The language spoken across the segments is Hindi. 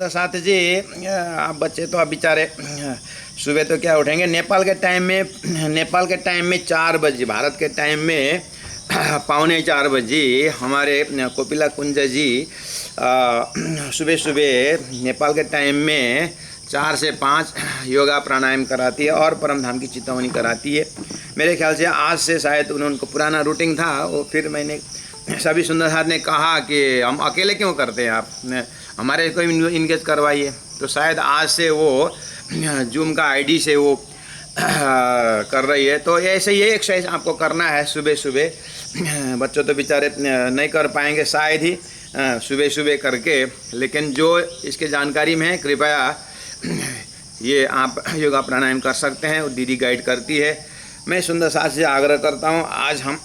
साथ जी आप बच्चे तो अब बेचारे सुबह तो क्या उठेंगे। नेपाल के टाइम में 4 बजे, भारत के टाइम में 3:45 बजे हमारे कोपिला कुंज जी सुबह सुबह नेपाल के टाइम में 4 से 5 योगा प्राणायाम कराती है और परम धाम की चेतावनी कराती है। मेरे ख्याल से आज से शायद उनको पुराना रूटीन था वो, फिर मैंने सभी सुंदर साथ ने कहा कि हम अकेले क्यों करते हैं, आप हमारे को इंगेज करवाइए। तो शायद आज से वो जूम का आईडी से वो कर रही है। तो ऐसे ही एक्सरसाइज आपको करना है सुबह सुबह। बच्चों तो बेचारे नहीं कर पाएंगे शायद ही सुबह सुबह करके, लेकिन जो इसके जानकारी में है कृपया ये आप योगा प्राणायाम कर सकते हैं। वो दीदी गाइड करती है। मैं सुंदर साथ से आग्रह करता हूँ, आज हम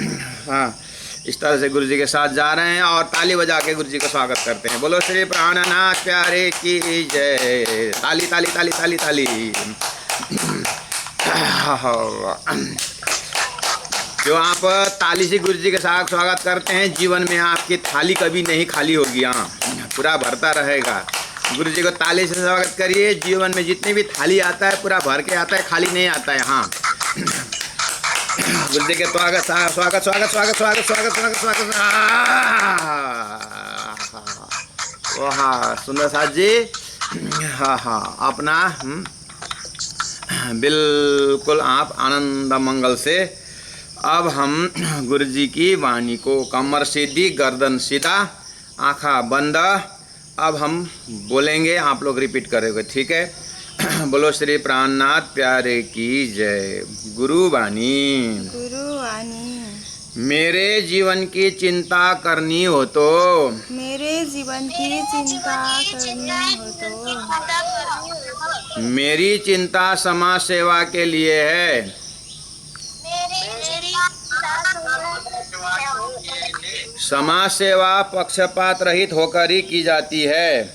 इस तरह से गुरु जी के साथ जा रहे हैं और ताली बजा के गुरु जी का स्वागत करते हैं। बोलो श्री प्राणनाथ प्यारे की जय। ताली ताली ताली ताली ताली। जो आप ताली से गुरु जी के साथ स्वागत करते हैं, जीवन में आपकी थाली कभी नहीं खाली होगी, हाँ पूरा भरता रहेगा। गुरु जी को ताली से स्वागत करिए। जीवन में जितनी भी थाली आता है पूरा भर के आता है, खाली नहीं आता है। हाँ गुरु जी के स्वागत स्वागत स्वागत स्वागत स्वागत स्वागत स्वागत स्वागत। हाँ सुंदर साथ जी, हाँ अपना बिल्कुल आप आनंद मंगल से। अब हम गुरु जी की वाणी को कमर सीधी, गर्दन सीधा, आँखा बंद। अब हम बोलेंगे, आप लोग रिपीट करोगे, ठीक है। बोलो श्री प्राणनाथ प्यारे की जय। गुरु वाणी मेरे जीवन की चिंता करनी हो तो, मेरे जीवन की चिंता करनी हो तो, मेरी चिंता समाज सेवा के लिए है। समाज सेवा पक्षपात रहित होकर ही की जाती है।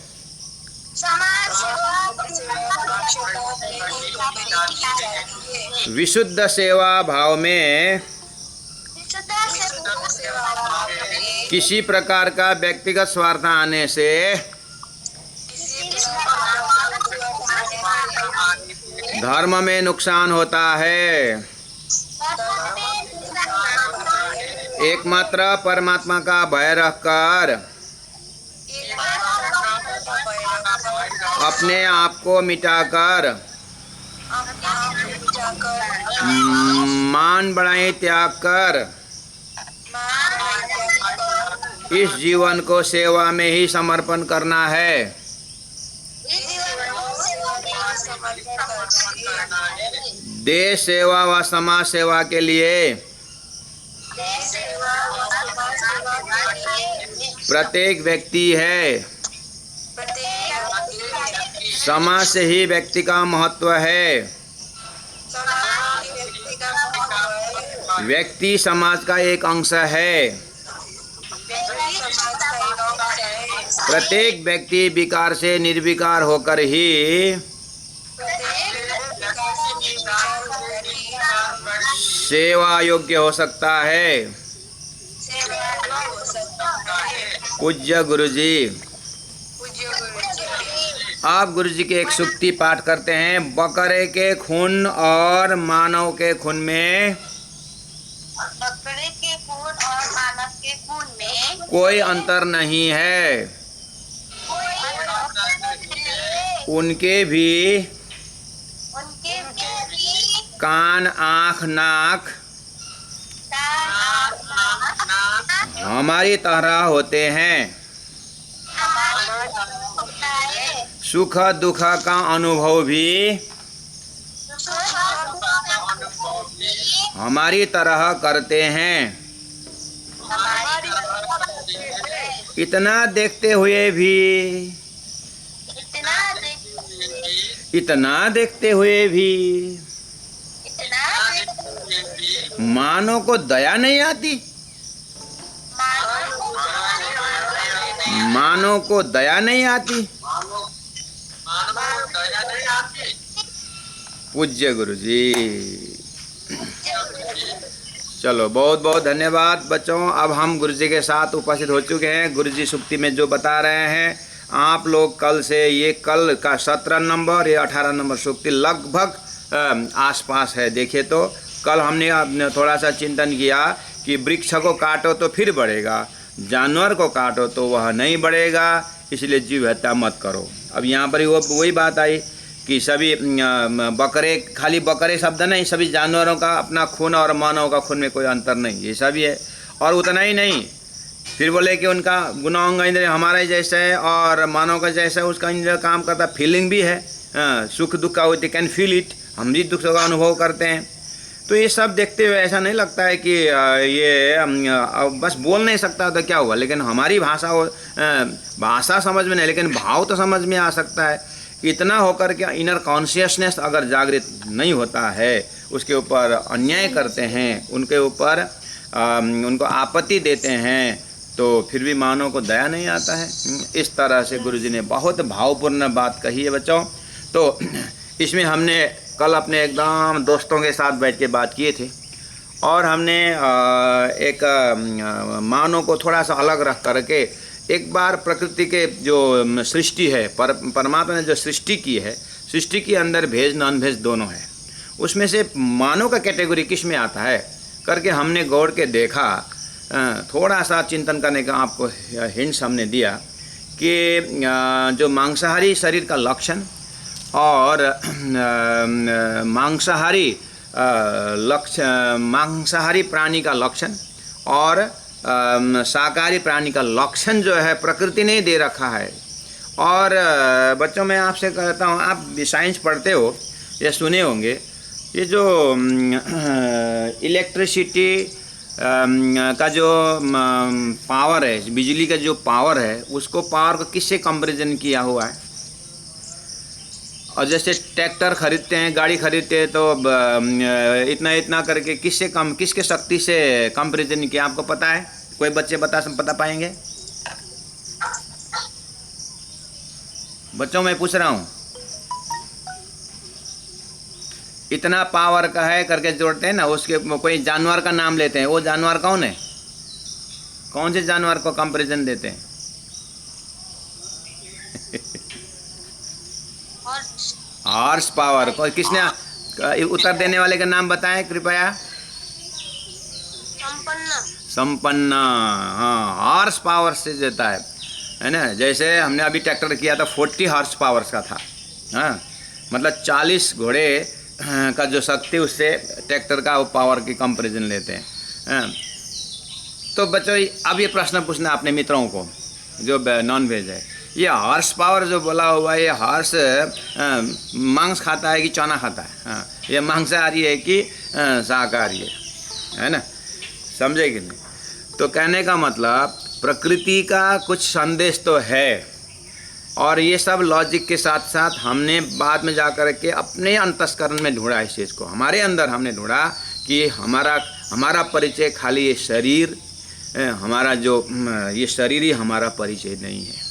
विशुद्ध सेवा भाव में किसी प्रकार का व्यक्तिगत स्वार्थ आने से धर्म में नुकसान होता है। एकमात्र परमात्मा का भय रखकर अपने आप को मिटाकर मान बढ़ाई त्याग कर इस जीवन को सेवा में ही समर्पण करना है। देश सेवा व समाज सेवा के लिए प्रत्येक व्यक्ति है। समाज से ही व्यक्ति का महत्व है। व्यक्ति समाज का एक अंश है। प्रत्येक व्यक्ति विकार से निर्विकार होकर ही सेवा योग्य हो सकता है। पूज्य गुरु जी। आप गुरु जी की एक सूक्ति पाठ करते हैं। बकरे के खून और मानव के खून में कोई अंतर नहीं है। उनके भी कान, आँख, नाक हमारी तरह होते हैं। सुख दुख का अनुभव भी हमारी तरह करते हैं। इतना देखते हुए भी मानव को दया नहीं आती। मानव को दया नहीं आती। पूज्य गुरु जी। चलो बहुत बहुत धन्यवाद बच्चों। अब हम गुरु जी के साथ उपस्थित हो चुके हैं। गुरु जी सूक्ति में जो बता रहे हैं आप लोग कल से, ये कल का 17 नंबर, ये 18 नंबर सूक्ति लगभग आसपास है। देखिए तो कल हमने थोड़ा सा चिंतन किया कि वृक्ष को काटो तो फिर बढ़ेगा, जानवर को काटो तो वह नहीं बढ़ेगा, इसलिए जीव हत्या मत करो। अब यहाँ पर वही बात आई कि सभी बकरे, खाली बकरे शब्द नहीं, सभी जानवरों का अपना खून और मानव का खून में कोई अंतर नहीं, ये सभी है। और उतना ही नहीं, फिर बोले कि उनका गुणांग इंद्रिय हमारा ही जैसा है और मानव का जैसा है, उसका इंद्रिय काम करता, फीलिंग भी है, सुख दुख का होती, कैन फील इट, हम भी दुख का अनुभव करते हैं। तो ये सब देखते हुए ऐसा नहीं लगता है कि ये बस बोल नहीं सकता तो क्या हुआ, लेकिन हमारी भाषा समझ में नहीं, लेकिन भाव तो समझ में आ सकता है। इतना होकर के इनर कॉन्शियसनेस अगर जागृत नहीं होता है, उसके ऊपर अन्याय करते हैं, उनके ऊपर उनको आपत्ति देते हैं, तो फिर भी मानव को दया नहीं आता है। इस तरह से गुरुजी ने बहुत भावपूर्ण बात कही है बच्चों। तो इसमें हमने कल अपने एकदम दोस्तों के साथ बैठ के बात किए थे और हमने एक मानव को थोड़ा सा अलग रख करके एक बार प्रकृति के जो सृष्टि है, परमात्मा ने जो सृष्टि की है, सृष्टि के अंदर भेज नॉन भेज दोनों है, उसमें से मानव का कैटेगरी किस में आता है करके हमने गौर के देखा। थोड़ा सा चिंतन करने का आपको हिंट्स हमने दिया कि जो मांसाहारी शरीर का लक्षण और मांसाहारी प्राणी का लक्षण और शाकाहारी प्राणी का लक्षण जो है प्रकृति ने दे रखा है। और बच्चों, मैं आपसे कहता हूँ, आप साइंस पढ़ते हो या सुने होंगे, ये जो इलेक्ट्रिसिटी का जो पावर है, बिजली का जो पावर है, उसको पावर को किससे कंपैरिजन किया हुआ है। और जैसे ट्रैक्टर खरीदते हैं, गाड़ी खरीदते हैं, तो इतना इतना करके किसके शक्ति से कंपैरिजन किया, आपको पता है? कोई बच्चे बता पाएंगे? बच्चों, मैं पूछ रहा हूँ, इतना पावर का है करके जोड़ते हैं ना, उसके कोई जानवर का नाम लेते हैं, वो जानवर कौन है? कौन से जानवर को कंपैरिजन देते हैं? हॉर्स पावर को किसने, उत्तर देने वाले का नाम बताएं कृपया। संपन्न, हाँ, हॉर्स पावर से देता है ना। जैसे हमने अभी ट्रैक्टर किया था 40 हॉर्स पावर का था, हाँ, मतलब 40 घोड़े का जो शक्ति, उससे ट्रैक्टर का वो पावर की कंपैरिजन लेते हैं, हाँ। तो बच्चों, अब ये प्रश्न पूछना अपने मित्रों को जो नॉन वेज है, ये हॉर्स पावर जो बोला हुआ है, ये हॉर्स मांस खाता है कि चना खाता है? हाँ, ये मांसाहारी है कि शाकाहारी है ना? समझे कि नहीं? तो कहने का मतलब प्रकृति का कुछ संदेश तो है, और ये सब लॉजिक के साथ साथ हमने बाद में जाकर के अपने अंतस्करण में ढूंढा इस चीज़ को, हमारे अंदर हमने ढूंढा कि हमारा परिचय खाली ये शरीर, हमारा जो ये शरीर ही हमारा परिचय नहीं है।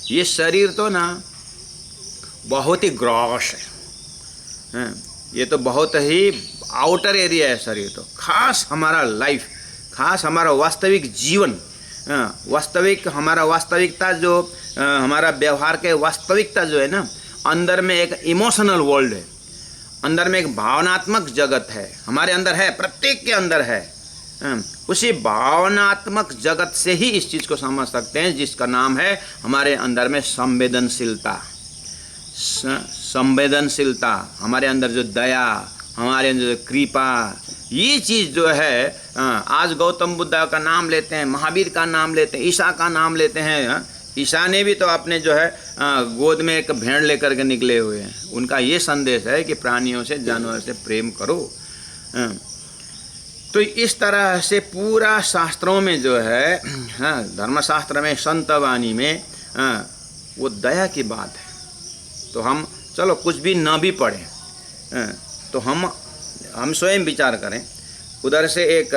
ये शरीर तो ना बहुत ही ग्रॉस है, ये तो बहुत ही आउटर एरिया है शरीर तो। खास हमारा लाइफ, खास हमारा वास्तविक जीवन, हमारा वास्तविकता जो हमारा व्यवहार के वास्तविकता जो है ना, अंदर में एक इमोशनल वर्ल्ड है, अंदर में एक भावनात्मक जगत है, हमारे अंदर है, प्रत्येक के अंदर है। उसी भावनात्मक जगत से ही इस चीज़ को समझ सकते हैं जिसका नाम है हमारे अंदर में संवेदनशीलता। संवेदनशीलता, हमारे अंदर जो दया, हमारे अंदर जो कृपा, ये चीज़ जो है, आज गौतम बुद्ध का नाम लेते हैं, महावीर का नाम लेते हैं, ईसा का नाम लेते हैं। ईसा ने भी तो अपने जो है गोद में एक भेड़ लेकर के निकले हुए हैं। उनका ये संदेश है कि प्राणियों से, जानवर से प्रेम करो। तो इस तरह से पूरा शास्त्रों में जो है, धर्मशास्त्र में, संतवाणी में, वो दया की बात है। तो हम चलो कुछ भी न भी पढ़ें, तो हम स्वयं विचार करें। उधर से एक,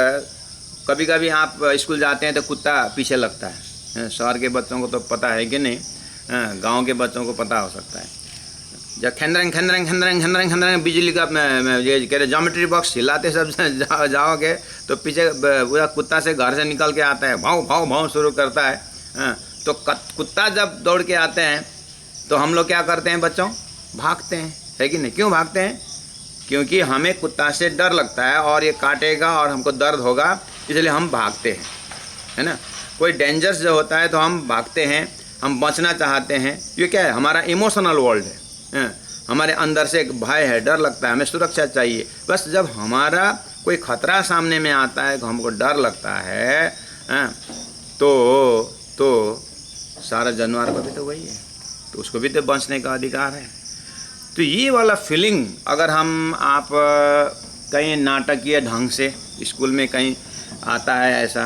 कभी कभी आप स्कूल जाते हैं तो कुत्ता पीछे लगता है। शहर के बच्चों को तो पता है कि नहीं, गांव के बच्चों को पता हो सकता है। जब खंदरंग खंदरंग खंदरंग खंदरंग खंदरंग बिजली का ये कह रहे ज्योमेट्री बॉक्स हिलाते सब जाओगे तो पीछे पूरा कुत्ता से घर से निकल के आता है, भाव भाव भाव शुरू करता है। तो कुत्ता जब दौड़ के आते हैं तो हम लोग क्या करते हैं बच्चों, भागते हैं, है कि नहीं? क्यों भागते हैं? क्योंकि हमें कुत्ता से डर लगता है और ये काटेगा और हमको दर्द होगा, इसलिए हम भागते हैं, है ना। कोई डेंजर्स जो होता है तो हम भागते हैं, हम बचना चाहते हैं। ये क्या है? हमारा इमोशनल वर्ल्ड है। हमारे अंदर से एक भय है, डर लगता है, हमें सुरक्षा चाहिए। बस जब हमारा कोई खतरा सामने में आता है तो हमको डर लगता है, तो सारा जानवर का भी तो वही है, तो उसको भी तो बचने का अधिकार है। तो ये वाला फीलिंग अगर आप कहीं नाटकीय ढंग से स्कूल में कहीं आता है ऐसा,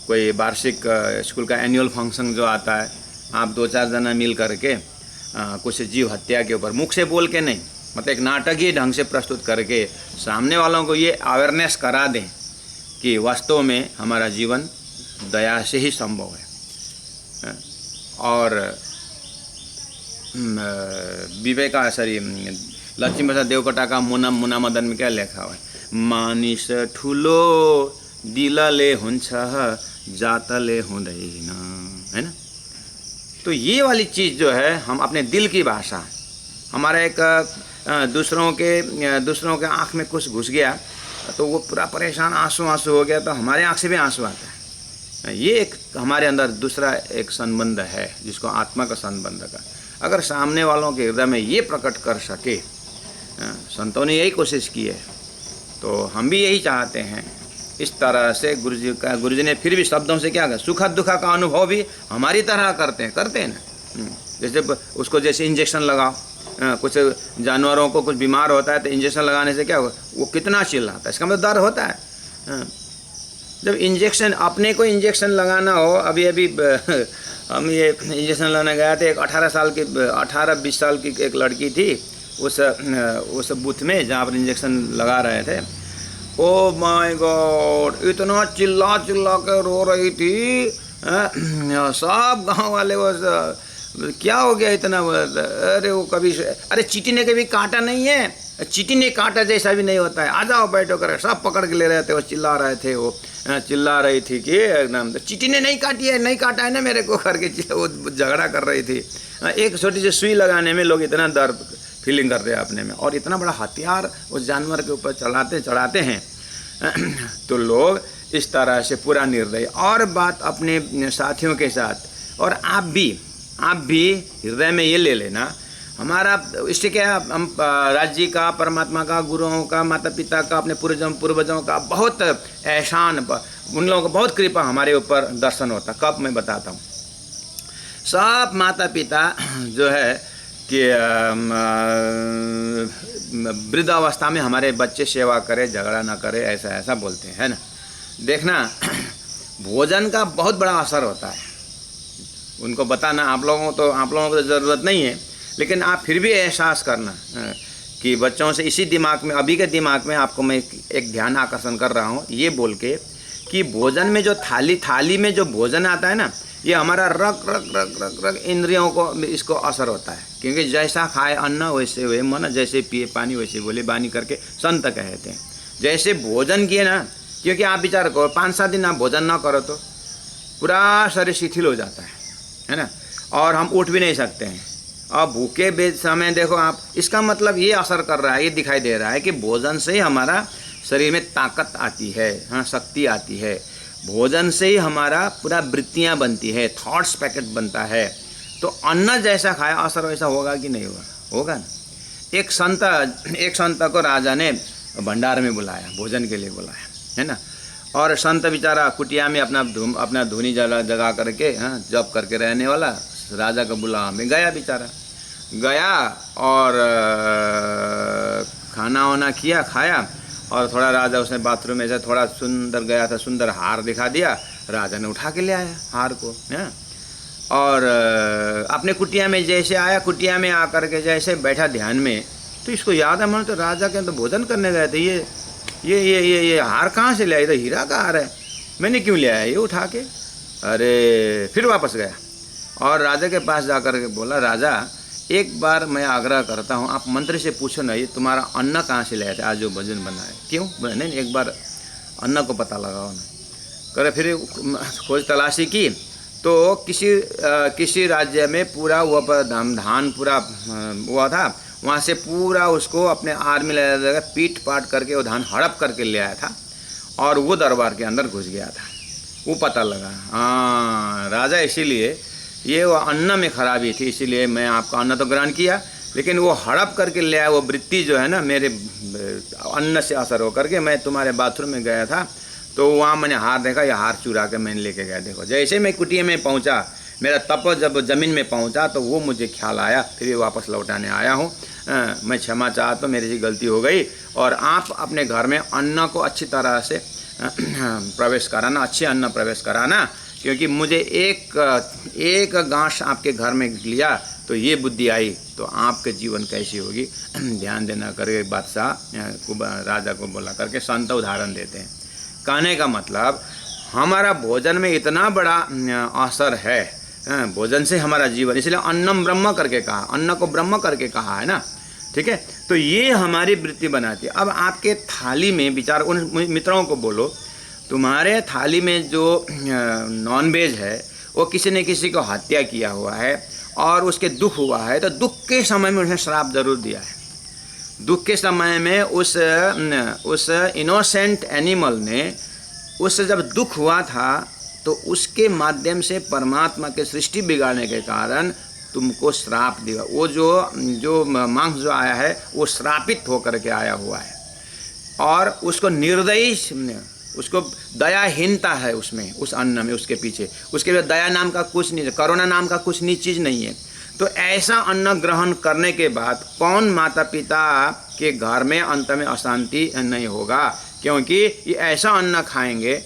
कोई वार्षिक स्कूल का एनुअल फंक्शन जो आता है, आप 2-4 जना मिल करके कुछ जीव हत्या के ऊपर मुख से बोल के नहीं, मतलब एक नाटकीय ढंग से प्रस्तुत करके सामने वालों को ये अवेयरनेस करा दें कि वास्तव में हमारा जीवन दया से ही संभव है। और लक्ष्मी प्रसाद देवकोटा मुना मदन में क्या लिखा हुआ है? मानिस ठुलो दिलले हुन्छ जातले हुँदैन, है ना। तो ये वाली चीज़ जो है, हम अपने दिल की भाषा, हमारा एक दूसरों के आँख में कुछ घुस गया तो वो पूरा परेशान आंसू हो गया, तो हमारे आँख से भी आंसू आता है। ये एक हमारे अंदर दूसरा एक संबंध है जिसको आत्मा का संबंध का, अगर सामने वालों के हृदय में ये प्रकट कर सके, संतों ने यही कोशिश की है, तो हम भी यही चाहते हैं। इस तरह से गुरु जी ने फिर भी शब्दों से क्या कहा, सुख दुख का अनुभव भी हमारी तरह करते हैं ना। जैसे उसको जैसे इंजेक्शन लगाओ, कुछ जानवरों को कुछ बीमार होता है तो इंजेक्शन लगाने से क्या होगा, वो कितना चिल्लाता है, इसका मतलब डर होता है। जब इंजेक्शन, अपने को इंजेक्शन लगाना हो, अभी हम ये इंजेक्शन लगाने गया था, एक 18-20 साल की एक लड़की थी, उस बूथ में जहाँ पर इंजेक्शन लगा रहे थे। ओ माय गॉड, इतना चिल्ला के रो रही थी, सब गांव वाले वो क्या हो गया इतना, अरे वो कभी, अरे चींटी ने कभी काटा नहीं है, चींटी ने काटा जैसा भी नहीं होता है, आ जाओ बैठो कर, सब पकड़ के ले रहे थे, वो चिल्ला रहे थे, वो चिल्ला रही थी कि एकदम चींटी ने नहीं काटी है, नहीं काटा है ना मेरे को करके वो झगड़ा कर रही थी। एक छोटी सी सुई लगाने में लोग इतना दर्द फीलिंग करते हैं अपने में, और इतना बड़ा हथियार उस जानवर के ऊपर चढ़ाते हैं। तो लोग इस तरह से पूरा निर्दयी। और बात अपने साथियों के साथ, और आप भी हृदय में ये ले लेना, हमारा इससे क्या, हम राज्य का, परमात्मा का, गुरुओं का, माता पिता का, अपने पूर्वजों का बहुत एहसान, उन लोगों का बहुत कृपा हमारे ऊपर दर्शन होता। कब मैं बताता हूँ। सब माता पिता जो है कि वृद्धावस्था में हमारे बच्चे सेवा करे, झगड़ा ना करे, ऐसा बोलते हैं, है ना। देखना भोजन का बहुत बड़ा असर होता है, उनको बताना। आप लोगों को ज़रूरत नहीं है, लेकिन आप फिर भी एहसास करना कि बच्चों से इसी दिमाग में, अभी के दिमाग में आपको मैं एक ध्यान आकर्षण कर रहा हूँ ये बोल के कि भोजन में जो थाली में जो भोजन आता है ना, ये हमारा रग इंद्रियों को इसको असर होता है। क्योंकि जैसा खाए अन्न वैसे हुए मन, जैसे पिए पानी वैसे बोले बानी करके संत कहते हैं। जैसे भोजन किए ना, क्योंकि आप विचार करो 5-7 दिन आप भोजन ना करो तो पूरा शरीर शिथिल हो जाता है ना, और हम उठ भी नहीं सकते हैं। और भूखे समय देखो आप, इसका मतलब ये असर कर रहा है, ये दिखाई दे रहा है कि भोजन से ही हमारा शरीर में ताकत आती है, हाँ शक्ति आती है। भोजन से ही हमारा पूरा वृत्तियाँ बनती है, थॉट्स पैकेट बनता है। तो अन्न जैसा खाया असर वैसा होगा कि नहीं होगा? होगा ना। एक संत को राजा ने भंडार में बुलाया, भोजन के लिए बुलाया, है ना। और संत बेचारा कुटिया में अपना धुनी जगा करके, हाँ जप करके रहने वाला, राजा का बुलावा में गया, बेचारा गया और खाना वाना किया, खाया, और थोड़ा राजा उसने बाथरूम में से थोड़ा सुंदर गया था, सुंदर हार दिखा दिया, राजा ने उठा के ले आया हार को, है। और अपने कुटिया में जैसे आया, कुटिया में आकर के जैसे बैठा ध्यान में, तो इसको याद है, मैंने तो राजा के तो भोजन करने गए थे, ये हार कहाँ से ले आया? तो हीरा का हार है, मैंने क्यों ले आया ये उठा के? अरे फिर वापस गया और राजा के पास जाकर के बोला, राजा एक बार मैं आग्रह करता हूँ, आप मंत्री से पूछो ना, ये तुम्हारा अन्न कहाँ से ले आए थे आज जो भोजन बना है? क्यों? नहीं, एक बार अन्न को पता लगाओ ना। करे फिर खोज तलाशी की तो किसी राज्य में पूरा वो धान पूरा हुआ था, वहाँ से पूरा उसको अपने आर्मी ले पीट पाट करके वो धान हड़प करके ले आया था और वो दरबार के अंदर घुस गया था। वो पता लगा, हाँ राजा इसीलिए ये वो अन्न में खराबी थी, इसीलिए मैं आपका अन्न तो ग्रहण किया, लेकिन वो हड़प करके ले आया वो वृत्ति जो है ना, मेरे अन्न से असर हो करके मैं तुम्हारे बाथरूम में गया था तो वहाँ मैंने हार देखा, ये हार चुरा के मैंने लेके गया। देखो जैसे मैं कुटिया में पहुँचा, मेरा तप जब ज़मीन में पहुँचा तो वो मुझे ख्याल आया, फिर वापस लौटाने आया हूँ। मैं क्षमा चाहता हूँ, मेरी से गलती हो गई। और आप अपने घर में अन्न को अच्छी तरह से प्रवेश कराना, अच्छे अन्न प्रवेश कराना, क्योंकि मुझे एक गांठ आपके घर में लिया तो ये बुद्धि आई, तो आपके जीवन कैसी होगी ध्यान देना करके बादशाह राजा को बोला करके संत उदाहरण देते हैं। कहने का मतलब हमारा भोजन में इतना बड़ा असर है, भोजन से हमारा जीवन, इसलिए अन्नम ब्रह्म करके कहा, अन्न को ब्रह्म करके कहा है ना, ठीक है। तो ये हमारी वृत्ति बनाती है। अब आपके थाली में विचार, उन मित्रों को बोलो तुम्हारे थाली में जो नॉन वेज है वो किसी ने किसी को हत्या किया हुआ है और उसके दुख हुआ है, तो दुख के समय में उसने श्राप जरूर दिया है। दुख के समय में उस इनोसेंट एनिमल ने, उससे जब दुख हुआ था तो उसके माध्यम से परमात्मा के सृष्टि बिगाड़ने के कारण तुमको श्राप दिया। वो जो मांस जो आया है वो श्रापित होकर के आया हुआ है और उसको निर्दयी, उसको दयाहीनता है उसमें, उस अन्न में, उसके पीछे उसके लिए दया नाम का कुछ नहीं है, करुणा नाम का कुछ नी चीज़ नहीं है। तो ऐसा अन्न ग्रहण करने के बाद कौन माता पिता के घर में अंत में अशांति नहीं होगा, क्योंकि ये ऐसा अन्न खाएंगे,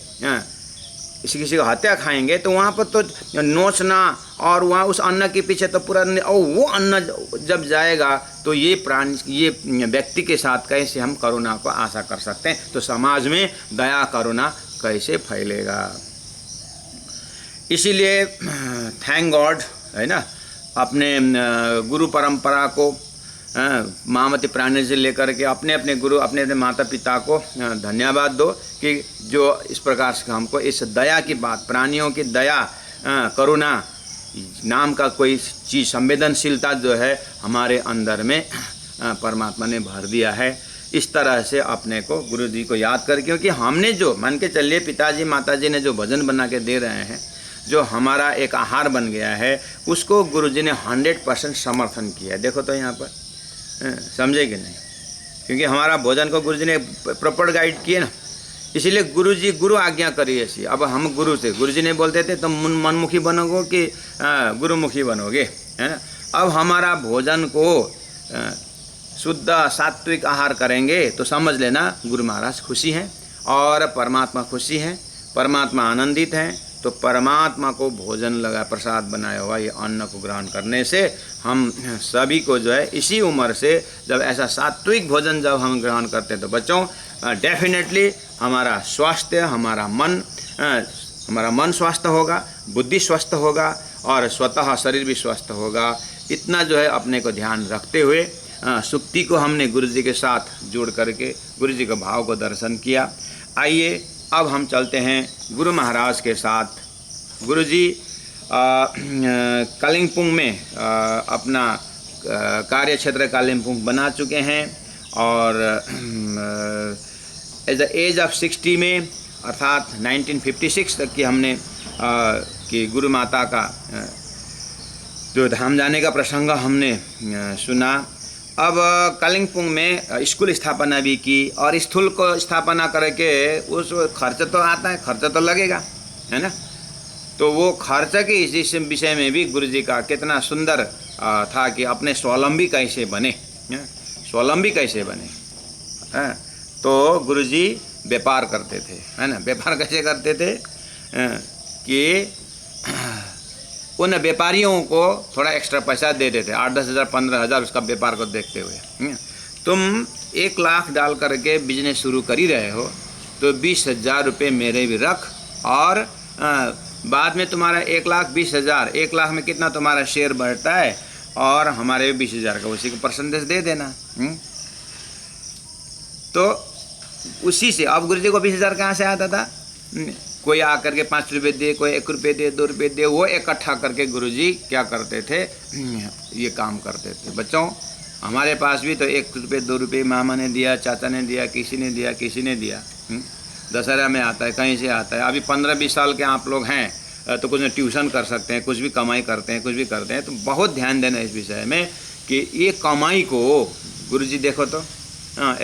किसी को हत्या खाएंगे तो वहाँ पर तो नोचना और वहाँ उस अन्न के पीछे तो पूरा, और वो अन्न जब जाएगा तो ये प्राणी, ये व्यक्ति के साथ कैसे हम करुणा को आशा कर सकते हैं। तो समाज में दया करुणा कैसे फैलेगा। इसीलिए थैंक गॉड है ना, अपने गुरु परंपरा को मामति प्राणी से लेकर के अपने अपने गुरु, अपने अपने माता पिता को धन्यवाद दो कि जो इस प्रकार से हमको इस दया की बात, प्राणियों की दया करुणा नाम का कोई चीज़, संवेदनशीलता जो है हमारे अंदर में परमात्मा ने भर दिया है। इस तरह से अपने को गुरु जी को याद कर, क्योंकि हमने जो मान के चलिए पिताजी माताजी ने जो भजन बना के दे रहे हैं, जो हमारा एक आहार बन गया है, उसको गुरु जी ने 100% समर्थन किया है। देखो तो यहाँ पर समझे कि नहीं, क्योंकि हमारा भोजन को गुरु जी ने प्रॉपर गाइड किए ना, इसीलिए गुरु जी गुरु आज्ञा करी ऐसी। अब हम गुरु से, गुरु जी ने बोलते थे तुम मनमुखी बनोगे कि गुरुमुखी बनोगे, है ना। अब हमारा भोजन को शुद्ध सात्विक आहार करेंगे तो समझ लेना गुरु महाराज खुशी हैं और परमात्मा खुशी हैं, परमात्मा आनंदित हैं। तो परमात्मा को भोजन लगा, प्रसाद बनाया हुआ ये अन्न को ग्रहण करने से हम सभी को जो है इसी उम्र से जब ऐसा सात्विक भोजन जब हम ग्रहण करते हैं तो बच्चों डेफिनेटली हमारा स्वास्थ्य, हमारा मन स्वस्थ होगा, बुद्धि स्वस्थ होगा और स्वतः शरीर भी स्वस्थ होगा। इतना जो है अपने को ध्यान रखते हुए सुक्ति को हमने गुरु जी के साथ जोड़ करके गुरु जी के भाव को दर्शन किया। आइए अब हम चलते हैं गुरु महाराज के साथ। गुरु जी कालिम्पोंग में अपना कार्य क्षेत्र कालिम्पोंग बना चुके हैं और एज द एज ऑफ 60 में अर्थात 1956 तक की हमने कि गुरु माता का जो धाम जाने का प्रसंग हमने सुना। अब कालिम्पोंग में स्कूल स्थापना भी की और स्कूल को स्थापना करके उस खर्च तो आता है, खर्च तो लगेगा, है ना। तो वो खर्च के इस विषय में भी गुरु जी का कितना सुंदर था कि अपने स्वावलंबी कैसे बने, स्वावलंबी कैसे बने। तो गुरु जी व्यापार करते थे, है ना। व्यापार कैसे करते थे कि उन व्यापारियों को थोड़ा एक्स्ट्रा पैसा दे देते, 8-10 हज़ार 15 हज़ार उसका व्यापार को देखते हुए। तुम 1 लाख डाल करके बिजनेस शुरू कर ही रहे हो तो 20,000 रुपये मेरे भी रख और बाद में तुम्हारा 1,20,000, 1 लाख में कितना तुम्हारा शेयर बढ़ता है और हमारे 20,000 का उसी को परसेंटेज दे देना। तो उसी से अब गुरु जी को 20,000 कहाँ से आता था, कोई आकर के 5 रुपये दे, कोई 1 रुपये दे, 2 रुपये दे, वो इकट्ठा करके गुरुजी क्या करते थे, ये काम करते थे। बच्चों, हमारे पास भी तो 1 रुपये 2 रुपये मामा ने दिया, चाचा ने दिया, किसी ने दिया, किसी ने दिया। दशहरा में आता है, कहीं से आता है। अभी 15-20 साल के आप लोग हैं तो कुछ ट्यूशन कर सकते हैं, कुछ भी कमाई करते हैं, कुछ भी करते हैं। तो बहुत ध्यान देना इस विषय में कि ये कमाई को गुरुजी देखो तो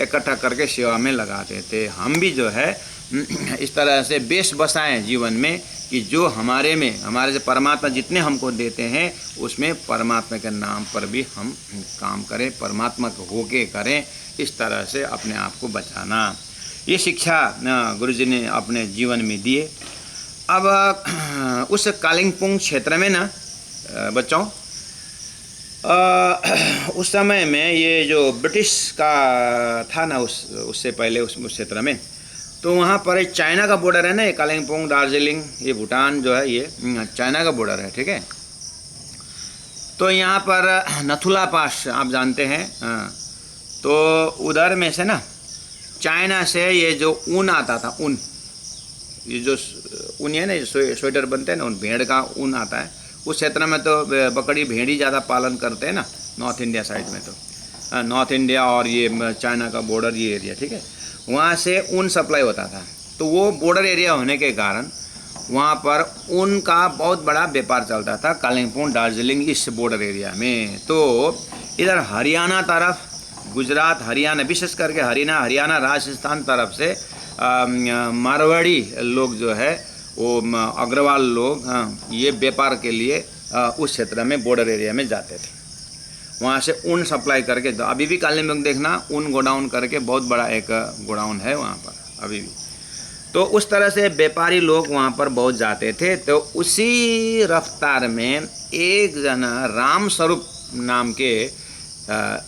इकट्ठा करके सेवा में लगाते थे। हम भी जो है इस तरह से बेस बसाएं जीवन में कि जो हमारे में, हमारे से परमात्मा जितने हमको देते हैं उसमें परमात्मा के नाम पर भी हम काम करें, परमात्मा को होके करें। इस तरह से अपने आप को बचाना, ये शिक्षा गुरुजी ने अपने जीवन में दिए। अब उस कालिम्पोंग क्षेत्र में ना बच्चों, उस समय में ये जो ब्रिटिश का था ना, उससे पहले उस क्षेत्र में, तो वहाँ पर चाइना का बॉर्डर है ना, ये कालिम्पोंग, दार्जिलिंग, ये भूटान जो है ये चाइना का बॉर्डर है, ठीक है। तो यहाँ पर नथुला पास आप जानते हैं, तो उधर में से ना चाइना से ये जो ऊन आता था, ऊन, ये जो ऊन है ना, स्वेटर बनते हैं ना, उन भेड़ का ऊन आता है। उस क्षेत्र में तो बकरी भेड़ी ज़्यादा पालन करते हैं ना, नॉर्थ इंडिया साइड में, तो नॉर्थ इंडिया और ये चाइना का बॉर्डर ये एरिया, ठीक है, वहाँ से ऊन सप्लाई होता था। तो वो बॉर्डर एरिया होने के कारण वहाँ पर ऊन का बहुत बड़ा व्यापार चलता था, कालिम्पोंग, दार्जिलिंग, इस बॉर्डर एरिया में। तो इधर हरियाणा तरफ, गुजरात, हरियाणा, विशेष करके हरियाणा, राजस्थान तरफ से मारवाड़ी लोग जो है, वो अग्रवाल लोग ये व्यापार के लिए उस क्षेत्र में बॉर्डर एरिया में जाते थे। वहाँ से ऊन सप्लाई करके, तो अभी भी कालिम्पोंग देखना ऊन गोडाउन करके बहुत बड़ा एक गोडाउन है वहाँ पर अभी भी। तो उस तरह से व्यापारी लोग वहाँ पर बहुत जाते थे। तो उसी रफ्तार में एक जना राम स्वरूप नाम के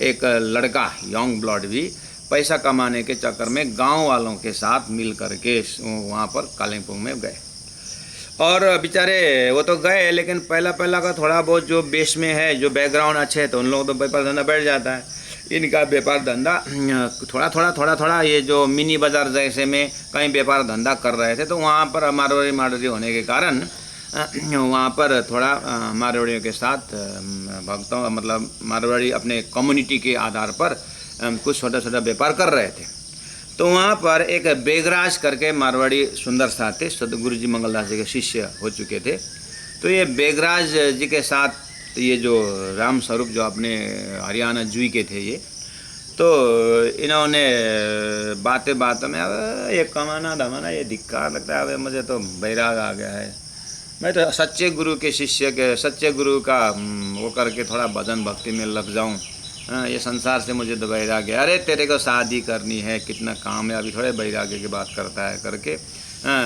एक लड़का, यंग ब्लड भी, पैसा कमाने के चक्कर में गांव वालों के साथ मिल करके वहाँ पर कालिम्पोंग में गए। और बेचारे वो तो गए, लेकिन पहला का थोड़ा बहुत जो बेस में है, जो बैकग्राउंड अच्छे है, तो उन लोगों तो व्यापार धंधा बैठ जाता है। इनका व्यापार धंधा थोड़ा ये जो मिनी बाज़ार जैसे में कहीं व्यापार धंधा कर रहे थे। तो वहाँ पर मारवाड़ी होने के कारण वहाँ पर थोड़ा मारवाड़ियों के साथ भक्तों, मतलब मारवाड़ी अपने कम्युनिटी के आधार पर कुछ छोटा व्यापार कर रहे थे। तो वहाँ पर एक बेगराज करके मारवाड़ी सुंदर साथ थे, सदगुरु जी मंगलदास जी के शिष्य हो चुके थे। तो ये बेगराज जी के साथ ये जो राम स्वरूप जो अपने हरियाणा जुई के थे, ये तो इन्होंने बातों में अब ये कमाना धमाना ये धिक्कार लगता है, अब मुझे तो बैराग आ गया है, मैं तो सच्चे गुरु के शिष्य के, सच्चे गुरु का वो करके थोड़ा भजन भक्ति में लग जाऊं, ये संसार से मुझे तो वैराग्य। अरे तेरे को शादी करनी है, कितना काम है, अभी थोड़े वैराग्य की बात करता है करके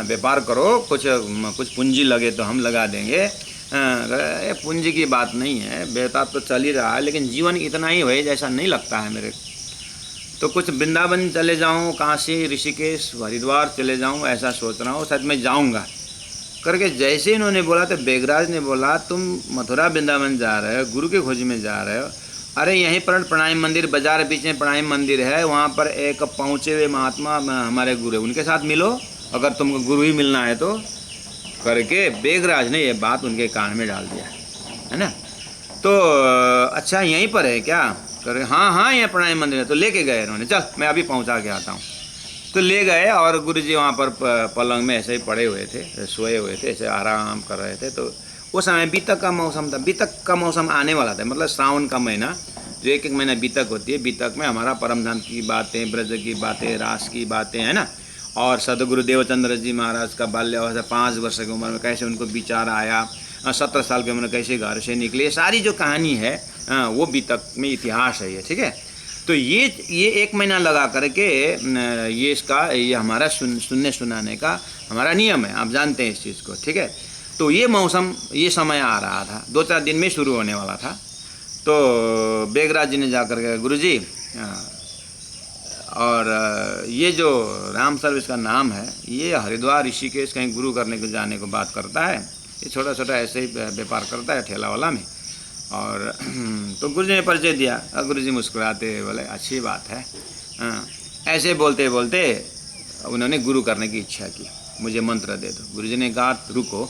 व्यापार करो, कुछ पूंजी लगे तो हम लगा देंगे। ये पूंजी की बात नहीं है, व्यापार तो चल ही रहा है, लेकिन जीवन इतना ही हो जैसा नहीं लगता है मेरे। तो कुछ वृंदावन चले जाऊँ, काशी, ऋषिकेश, हरिद्वार चले जाऊँ, ऐसा सोच रहा हूँ, सच में जाऊँगा करके। जैसे इन्होंने बोला तो बेगराज ने बोला, तुम मथुरा वृंदावन जा रहे हो, गुरु की खोज में जा रहे हो, अरे यहीं पर प्रणाम मंदिर, बाजार बीच में प्रणाम मंदिर है, वहाँ पर एक पहुँचे हुए महात्मा हमारे गुरु, उनके साथ मिलो अगर तुमको गुरु ही मिलना है तो, करके बेगराज ने ये बात उनके कान में डाल दिया, है ना। तो अच्छा यहीं पर है क्या, करे हाँ यहाँ प्रणाम मंदिर है। तो लेके गए उन्होंने, चल मैं अभी पहुँचा के आता हूँ। तो ले गए और गुरुजी वहाँ पर पलंग में ऐसे ही पड़े हुए थे, सोए हुए थे, ऐसे आराम कर रहे थे। तो उस समय बीतक का मौसम था, बीतक का मौसम आने वाला था, मतलब श्रावण का महीना, जो एक महीना बीतक होती है। बीतक में हमारा परमधाम की बातें, ब्रज की बातें, रास की बातें, है ना। और सदगुरु देवचंद्र जी महाराज का बाल्यावस्था, 5 वर्ष की उम्र में कैसे उनको विचार आया, 17 साल की उम्र में कैसे घर से निकले, सारी जो कहानी है वो बीतक में इतिहास है ये, ठीक है। तो ये 1 महीना लगा करके ये हमारा सुनने सुनाने का हमारा नियम है, आप जानते हैं इस चीज़ को, ठीक है। तो ये मौसम, ये समय आ रहा था, 2-4 दिन में शुरू होने वाला था। तो बेगराज जी ने जा कर के, गुरुजी और ये जो राम सर इसका नाम है, ये हरिद्वार ऋषिकेश कहीं गुरु करने को जाने को बात करता है, ये छोटा ऐसे ही व्यापार करता है ठेला वाला में। और तो गुरुजी ने परिचय दिया, गुरुजी मुस्कुराते बोले अच्छी बात है। ऐसे बोलते बोलते उन्होंने गुरु करने की इच्छा की। मुझे मंत्र दे दो। गुरुजी ने कहा रुको,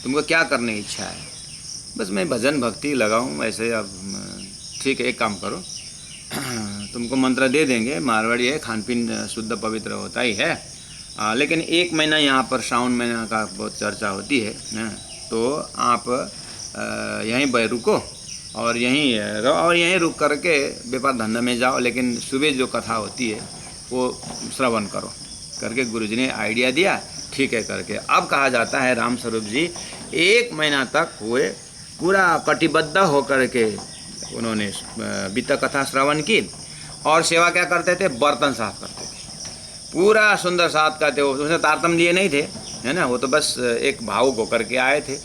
तुमको क्या करने की इच्छा है? बस मैं भजन भक्ति लगाऊं ऐसे। अब ठीक है, एक काम करो, तुमको मंत्र दे देंगे, मारवाड़ी है, खान पीन शुद्ध पवित्र होता ही है, लेकिन 1 महीना यहाँ पर श्रावण महीना का बहुत चर्चा होती है ना, तो आप यहीं पर रुको और यहीं रहो और यहीं रुक करके व्यापार धंधा में जाओ, लेकिन सुबह जो कथा होती है वो श्रवण करो करके गुरुजी ने आइडिया दिया। ठीक है करके अब कहा जाता है राम स्वरूप जी 1 महीना तक हुए पूरा कटिबद्ध होकर के उन्होंने बीता कथा श्रवण की और सेवा क्या करते थे? बर्तन साफ करते थे, पूरा सुंदर साफ करते। उसने तारतम लिए नहीं थे, है ना, वो तो बस एक भावुक होकर के आए थे।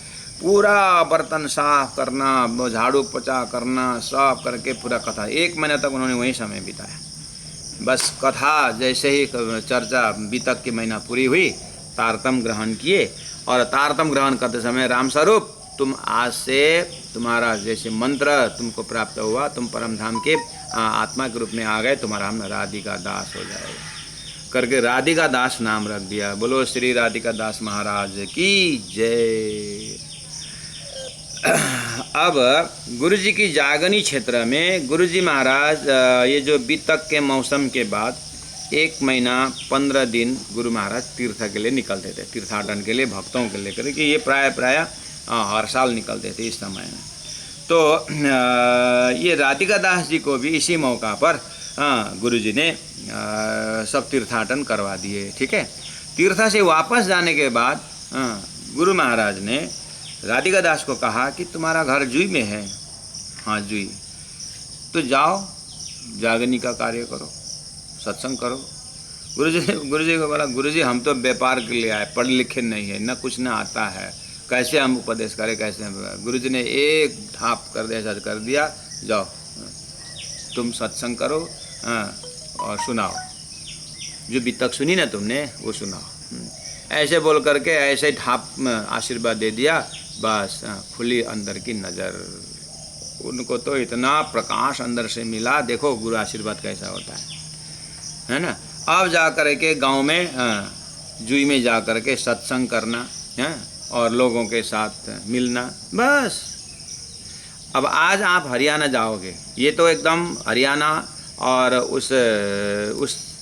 पूरा बर्तन साफ करना, झाड़ू पोछा करना, साफ करके पूरा कथा 1 महीने तक उन्होंने वहीं समय बिताया। बस कथा जैसे ही चर्चा बीतक की महीना पूरी हुई, तारतम ग्रहण किए और तारतम ग्रहण करते समय राम स्वरूप तुम आज से तुम्हारा जैसे मंत्र तुमको प्राप्त हुआ, तुम परम धाम के आत्मा के रूप में आ गए, तुम्हारा हम राधिका दास हो जाएगा करके राधिका दास नाम रख दिया। बोलो श्री राधिका दास महाराज की जय। अब गुरुजी की जागनी क्षेत्र में गुरुजी महाराज ये जो बीतक के मौसम के बाद 1 महीना 15 दिन गुरु महाराज तीर्थ के लिए निकलते थे, तीर्थाटन के लिए भक्तों के लिए करके। ये प्राय हर साल निकलते थे इस समय में। तो ये राधिका दास जी को भी इसी मौका पर गुरुजी ने सब तीर्थाटन करवा दिए। ठीक है, तीर्थ से वापस जाने के बाद गुरु महाराज ने राधिका दास को कहा कि तुम्हारा घर जुई में है। हाँ जुई, तो जाओ जागनी का कार्य करो, सत्संग करो। गुरुजी को बोला, गुरुजी हम तो व्यापार के लिए आए, पढ़े लिखे नहीं है, न कुछ न आता है, कैसे हम उपदेश करें, कैसे? गुरुजी ने एक ढाप कर दिया, जाओ तुम सत्संग करो और सुनाओ, जो बीतक सुनी ना तुमने वो सुनाओ। ऐसे बोल करके ऐसे ढाप आशीर्वाद दे दिया, बस खुली अंदर की नज़र। उनको तो इतना प्रकाश अंदर से मिला, देखो गुरु आशीर्वाद कैसा होता है ना। अब जा कर के गाँव में जुई में जा कर के सत्संग करना है और लोगों के साथ मिलना, बस। अब आज आप हरियाणा जाओगे, ये तो एकदम हरियाणा और उस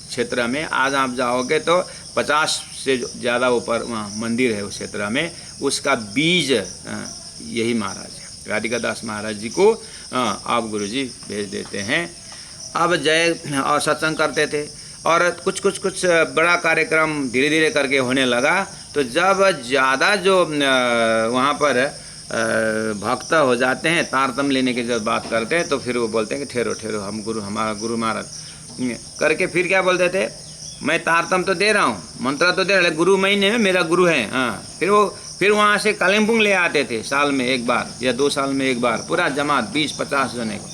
क्षेत्र में आज आप जाओगे तो 50 से ज़्यादा ऊपर वहाँ मंदिर है उस क्षेत्र में। उसका बीज यही महाराज है, राधिका दास महाराज जी को आप गुरुजी भेज देते हैं। अब जय और सत्संग करते थे और कुछ बड़ा कार्यक्रम धीरे धीरे करके होने लगा। तो जब ज़्यादा जो वहाँ पर भक्त हो जाते हैं, तारतम लेने की जब बात करते हैं, तो फिर वो बोलते हैं कि ठहरो हम हमारा गुरु महाराज करके फिर क्या बोलते थे, मैं तारतम तो दे रहा हूँ, मंत्र तो दे रहा हूँ, गुरु मैं नहीं, मेरा गुरु है। हाँ, फिर वहाँ से कालिम्पोंग ले आते थे साल में 1 बार या 2 साल में 1 बार, पूरा जमात 20-50 जने को,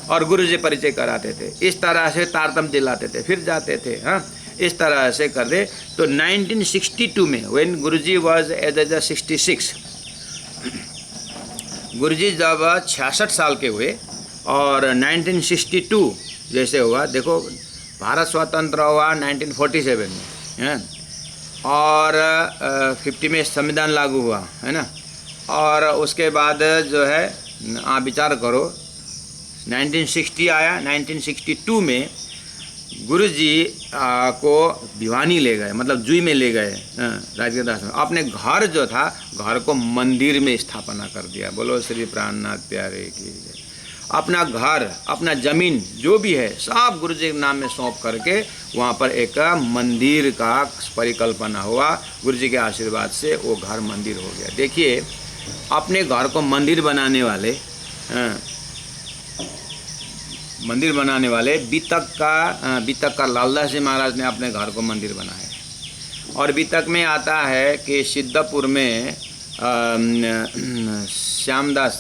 और गुरु जी परिचय कराते थे। इस तरह से तारतम दिलाते थे, फिर जाते थे। हाँ, इस तरह से कर दे। तो 1962 में व्हेन गुरुजी वाज एज 66, गुरुजी जब 66 साल के हुए और 1962 जैसे हुआ, देखो भारत स्वतंत्र हुआ 1947 में, है, और 50 में संविधान लागू हुआ, है ना। और उसके बाद जो है आप विचार करो 1960 आया, 1962 में गुरुजी को भिवानी ले गए, मतलब जुई में ले गए राधिका दास में। अपने घर जो था, घर को मंदिर में स्थापना कर दिया। बोलो श्री प्राणनाथ प्यारे की। अपना घर, अपना ज़मीन जो भी है सब गुरुजी के नाम में सौंप करके वहाँ पर एक मंदिर का परिकल्पना हुआ। गुरुजी के आशीर्वाद से वो घर मंदिर हो गया। देखिए, अपने घर को मंदिर बनाने वाले बीतक का लालदास जी महाराज ने अपने घर को मंदिर बनाया। और बीतक में आता है कि सिद्धपुर में श्यामदास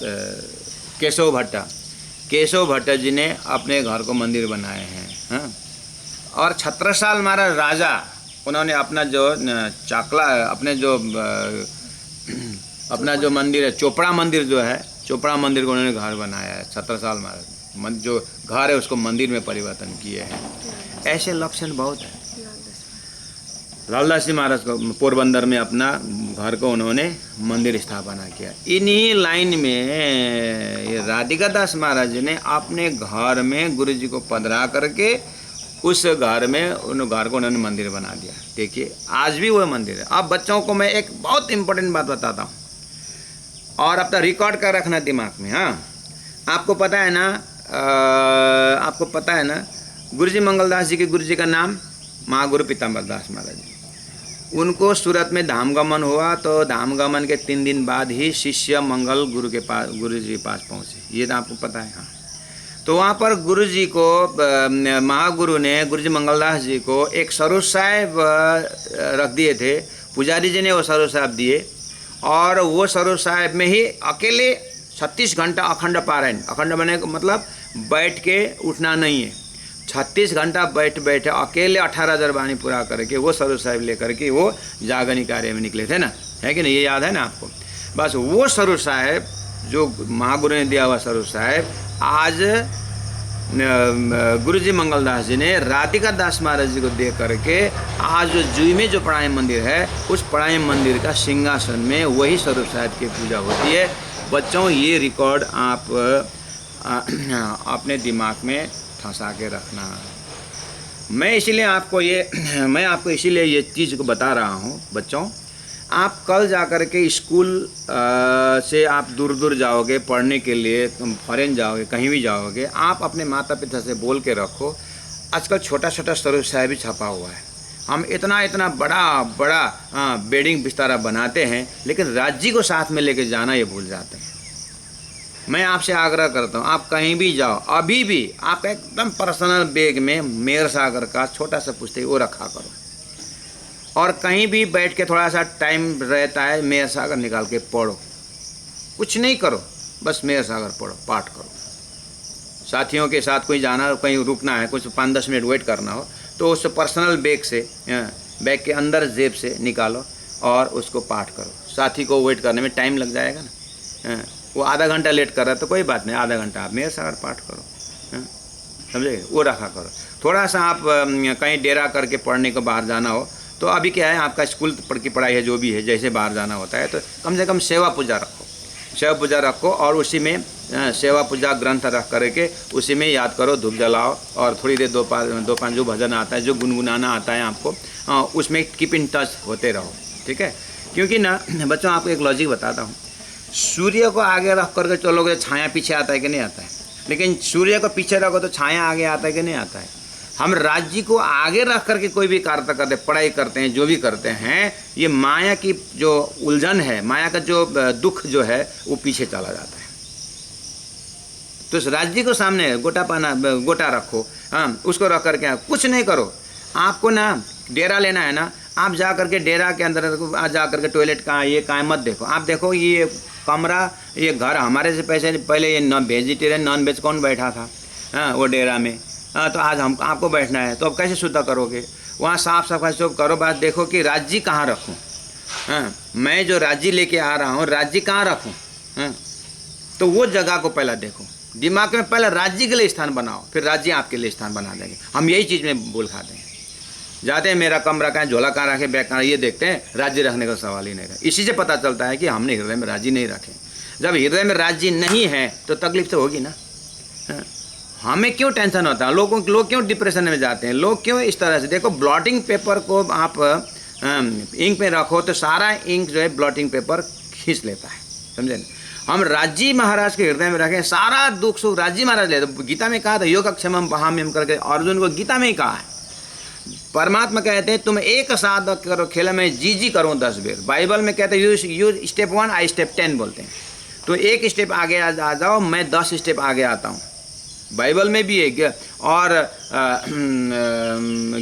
केशव भट्ट जी ने अपने घर को मंदिर बनाए हैं। हाँ? और छत्रसाल महाराज राजा, उन्होंने अपना जो मंदिर है, चोपड़ा मंदिर जो है, चोपड़ा मंदिर को उन्होंने घर बनाया है। छत्रसाल महाराज जो घर है उसको मंदिर में परिवर्तन किए हैं। ऐसे लक्षण बहुत है। लालदास जी महाराज को पोरबंदर में अपना घर को उन्होंने मंदिर स्थापना किया। इन्हीं लाइन में ये राधिका दास महाराज जी ने अपने घर में गुरु जी को पधरा करके उस घर में उन घर को उन्होंने मंदिर बना दिया। देखिए आज भी वो मंदिर है। अब बच्चों को मैं एक बहुत इंपॉर्टेंट बात बताता हूँ और अपना रिकॉर्ड कर रखना दिमाग में। हाँ, आपको पता है ना, आपको पता है ना गुरुजी मंगलदास जी के गुरु जी का नाम महागुरु पीताम्बर दास महाराज जी। उनको सूरत में धामगमन हुआ तो धामगमन के 3 दिन बाद ही शिष्य मंगल गुरु के पास, गुरु जी के पास पहुँचे। ये तो आपको पता है। हाँ, तो वहाँ पर गुरु जी को महागुरु ने गुरुजी मंगलदास जी को एक स्वरूप साहिब रख दिए थे। पुजारी जी ने वो स्वरूप साहिब दिए और वो स्वरूप साहिब में ही अकेले 36 घंटा अखंड पारायण, अखंड बने मतलब बैठ के उठना नहीं है, 36 घंटा बैठे अकेले 18,000 वाणी पूरा करके वो स्वरूप साहिब लेकर के वो जागरणी कार्य में निकले थे ना, है कि नहीं? ये याद है ना आपको? बस वो स्वरूप साहिब जो महागुरु ने दिया हुआ स्वरूप साहिब आज गुरुजी मंगलदास जी ने राधिका दास महाराज जी को दे करके आज जो जुई में जो प्राणायाम मंदिर है उस प्राणायाम मंदिर का सिंहासन में वही स्वरूप साहिब की पूजा होती है। बच्चों ये रिकॉर्ड आप अपने दिमाग में फंसा के रखना। मैं आपको इसीलिए ये चीज़ को बता रहा हूँ बच्चों। आप कल जा कर के स्कूल से आप दूर दूर जाओगे पढ़ने के लिए, तुम फॉरेन जाओगे, कहीं भी जाओगे, आप अपने माता पिता से बोल के रखो। आजकल छोटा छोटा स्वरूप साहिब भी छपा हुआ है। हम इतना बड़ा बेडिंग बिस्तारा बनाते हैं लेकिन राज्य को साथ में लेके जाना ये भूल जाते हैं। मैं आपसे आग्रह करता हूँ आप कहीं भी जाओ, अभी भी आप एकदम पर्सनल बैग में मेयर सागर का छोटा सा पुस्तक वो रखा करो और कहीं भी बैठ के थोड़ा सा टाइम रहता है मेयर सागर निकाल के पढ़ो। कुछ नहीं करो, बस मेयर सागर पढ़ो, पाठ करो। साथियों के साथ कोई जाना, कहीं रुकना है, कुछ 5-10 मिनट वेट करना हो तो उस पर्सनल बैग से, बैग के अंदर जेब से निकालो और उसको पाठ करो। साथी को वेट करने में टाइम लग जाएगा ना, वो आधा घंटा लेट कर रहा है तो कोई बात नहीं, आधा घंटा आप मेयर सागर पाठ करो, समझे? वो रखा करो। थोड़ा सा आप कहीं डेरा करके पढ़ने को बाहर जाना हो तो अभी क्या है, आपका स्कूल की पढ़ाई है जो भी है, जैसे बाहर जाना होता है तो कम से कम सेवा पूजा रखो और उसी में सेवा पूजा ग्रंथ रख करके उसी में याद करो, धूप जलाओ और थोड़ी देर 2-5 जो भजन आता है, जो गुनगुनाना आता है आपको, उसमें कीप इन टच होते रहो, ठीक है? क्योंकि ना बच्चों आपको एक लॉजिक बताता हूँ। सूर्य को आगे रख करके चलोगे तो छाया पीछे आता है कि नहीं आता है, लेकिन सूर्य को पीछे रखो तो छाया आगे आता है कि नहीं आता है। हम राज्य को आगे रख करके कोई भी कार्य करते, पढ़ाई करते हैं, जो भी करते हैं, ये माया की जो उलझन है, माया का जो दुख जो है वो पीछे चला जाता है। तो इस राज्य को सामने गोटा रखो, हाँ, उसको रख करके कुछ नहीं करो। आपको ना डेरा लेना है ना, आप जा करके डेरा के अंदर जा करके टॉयलेट कहाँ है, ये कहाँ है, मत देखो। आप देखो ये कमरा, ये घर हमारे से पहले ये वेजिटेरियन नॉन वेज कौन बैठा था, हाँ, वो डेरा में, हाँ, तो आज आपको बैठना है तो अब कैसे शुद्ध करोगे? वहाँ साफ सफाई सब करो, बस देखो कि राज्य कहाँ रखूँ, हाँ, मैं जो राज्य लेके आ रहा हूँ राज्य कहाँ रखूँ, हाँ, तो वो जगह को पहले देखो। दिमाग में पहले राज्य के लिए स्थान बनाओ, फिर राज्य आपके लिए स्थान बना देंगे। हम यही चीज़ में भूल खाते हैं, जाते हैं मेरा कमरा कहाँ, झोला कहाँ रखे, बैग कहाँ, ये देखते हैं, राज्य रखने का सवाल ही नहीं रहा। इसी से पता चलता है कि हमने हृदय में राज्य नहीं रखे। जब हृदय में राज्य नहीं है तो तकलीफ तो होगी ना, हाँ? हमें क्यों टेंशन होता है, लोग क्यों डिप्रेशन में जाते हैं, लोग क्यों इस तरह से? देखो ब्लॉटिंग पेपर को आप इंक में रखो तो सारा इंक जो है ब्लॉटिंग पेपर खींच लेता है, समझे ना? हम राज्य महाराज के हृदय में रखें, सारा दुख सुख राज्य महाराज ले। तो गीता में कहा था योगक्षेमं वहाम्यहम् करके, अर्जुन को गीता में ही कहा है। परमात्मा कहते हैं तुम एक साधक करो खेल में जी करो 10 बेर। बाइबल में कहते हैं यू स्टेप 1 आई स्टेप 10 बोलते हैं। तो एक स्टेप आगे आ जाओ, मैं 10 स्टेप आगे आता हूँ। बाइबल में भी है और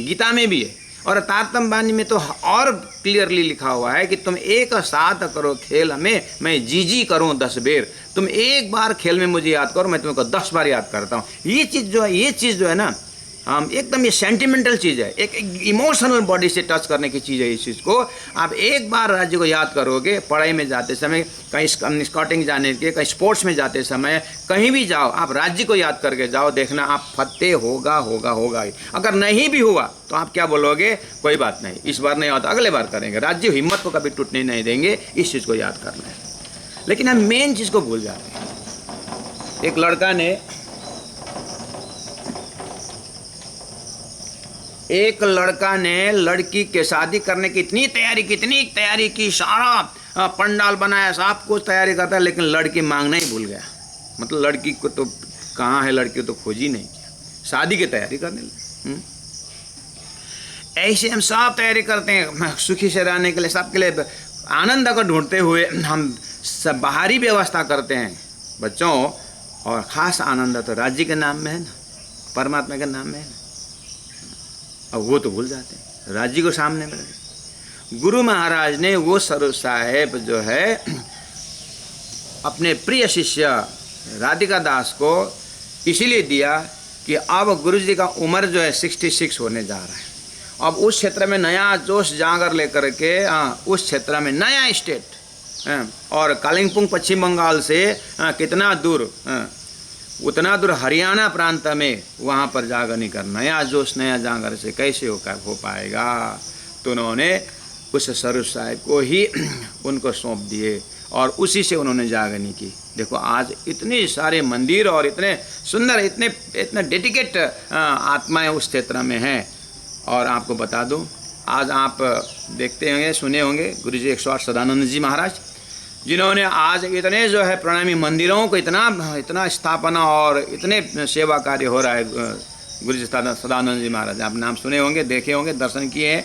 गीता में भी है और तारतम्य वाणी में तो और क्लियरली लिखा हुआ है कि तुम एक साथ करो खेल में, मैं जी करूँ 10 बेर। तुम एक बार खेल में मुझे याद करो, मैं तुमको 10 बार याद करता हूँ। ये चीज़ जो है ना, हम एकदम, ये सेंटिमेंटल चीज़ है, एक इमोशनल बॉडी से टच करने की चीज़ है इस चीज़ को। आप एक बार राज्य को याद करोगे, पढ़ाई में जाते समय, कहीं स्काउटिंग जाने के, कहीं स्पोर्ट्स में जाते समय, कहीं भी जाओ, आप राज्य को याद करके जाओ, देखना आप फतेह होगा होगा होगा ही। अगर नहीं भी हुआ तो आप क्या बोलोगे, कोई बात नहीं, इस बार नहीं होता, अगले बार करेंगे। राज्य हिम्मत को कभी टूटने नहीं देंगे, इस चीज़ को याद करना है। लेकिन हम मेन चीज़ को भूल जाते हैं। एक लड़का ने लड़की के शादी करने की इतनी तैयारी की, सारा पंडाल बनाया, सब कुछ तैयारी करता है, लेकिन लड़की मांगना ही भूल गया। मतलब लड़की को तो कहाँ है, लड़की को तो खोज ही नहीं किया, शादी की तैयारी करने लगे। ऐसे हम सब तैयारी करते हैं सुखी से रहने के लिए, सबके लिए आनंद को ढूंढते हुए हम सब बाहरी व्यवस्था करते हैं बच्चों। और ख़ास आनंद तो राज्य के नाम में है ना, परमात्मा के नाम में है ना, और वो तो भूल जाते हैं, राज्य को सामने में रखे। गुरु महाराज ने वो स्वरूप साहेब जो है अपने प्रिय शिष्य राधिका दास को इसीलिए दिया कि अब गुरु जी का उम्र जो है 66 होने जा रहा है। अब उस क्षेत्र में नया जोश जागर लेकर के उस क्षेत्र में नया स्टेट, और कालिम्पोंग पश्चिम बंगाल से कितना दूर, उतना दूर हरियाणा प्रांत में, वहाँ पर जागरणी कर नया जोश नया जागर से कैसे हो पाएगा। तो उन्होंने उस स्वरूप साहिब को ही उनको सौंप दिए और उसी से उन्होंने जागरणी की। देखो आज इतने सारे मंदिर और इतने सुंदर, इतने डेडिकेट आत्माएं उस क्षेत्र में हैं। और आपको बता दूं, आज आप देखते होंगे, सुने होंगे, गुरु जी 108 सदानंद जी महाराज, जिन्होंने आज इतने जो है प्रणामी मंदिरों को इतना स्थापना और इतने सेवा कार्य हो रहा है। गुरु जी सदानंद जी महाराज, आप नाम सुने होंगे, देखे होंगे, दर्शन किए हैं,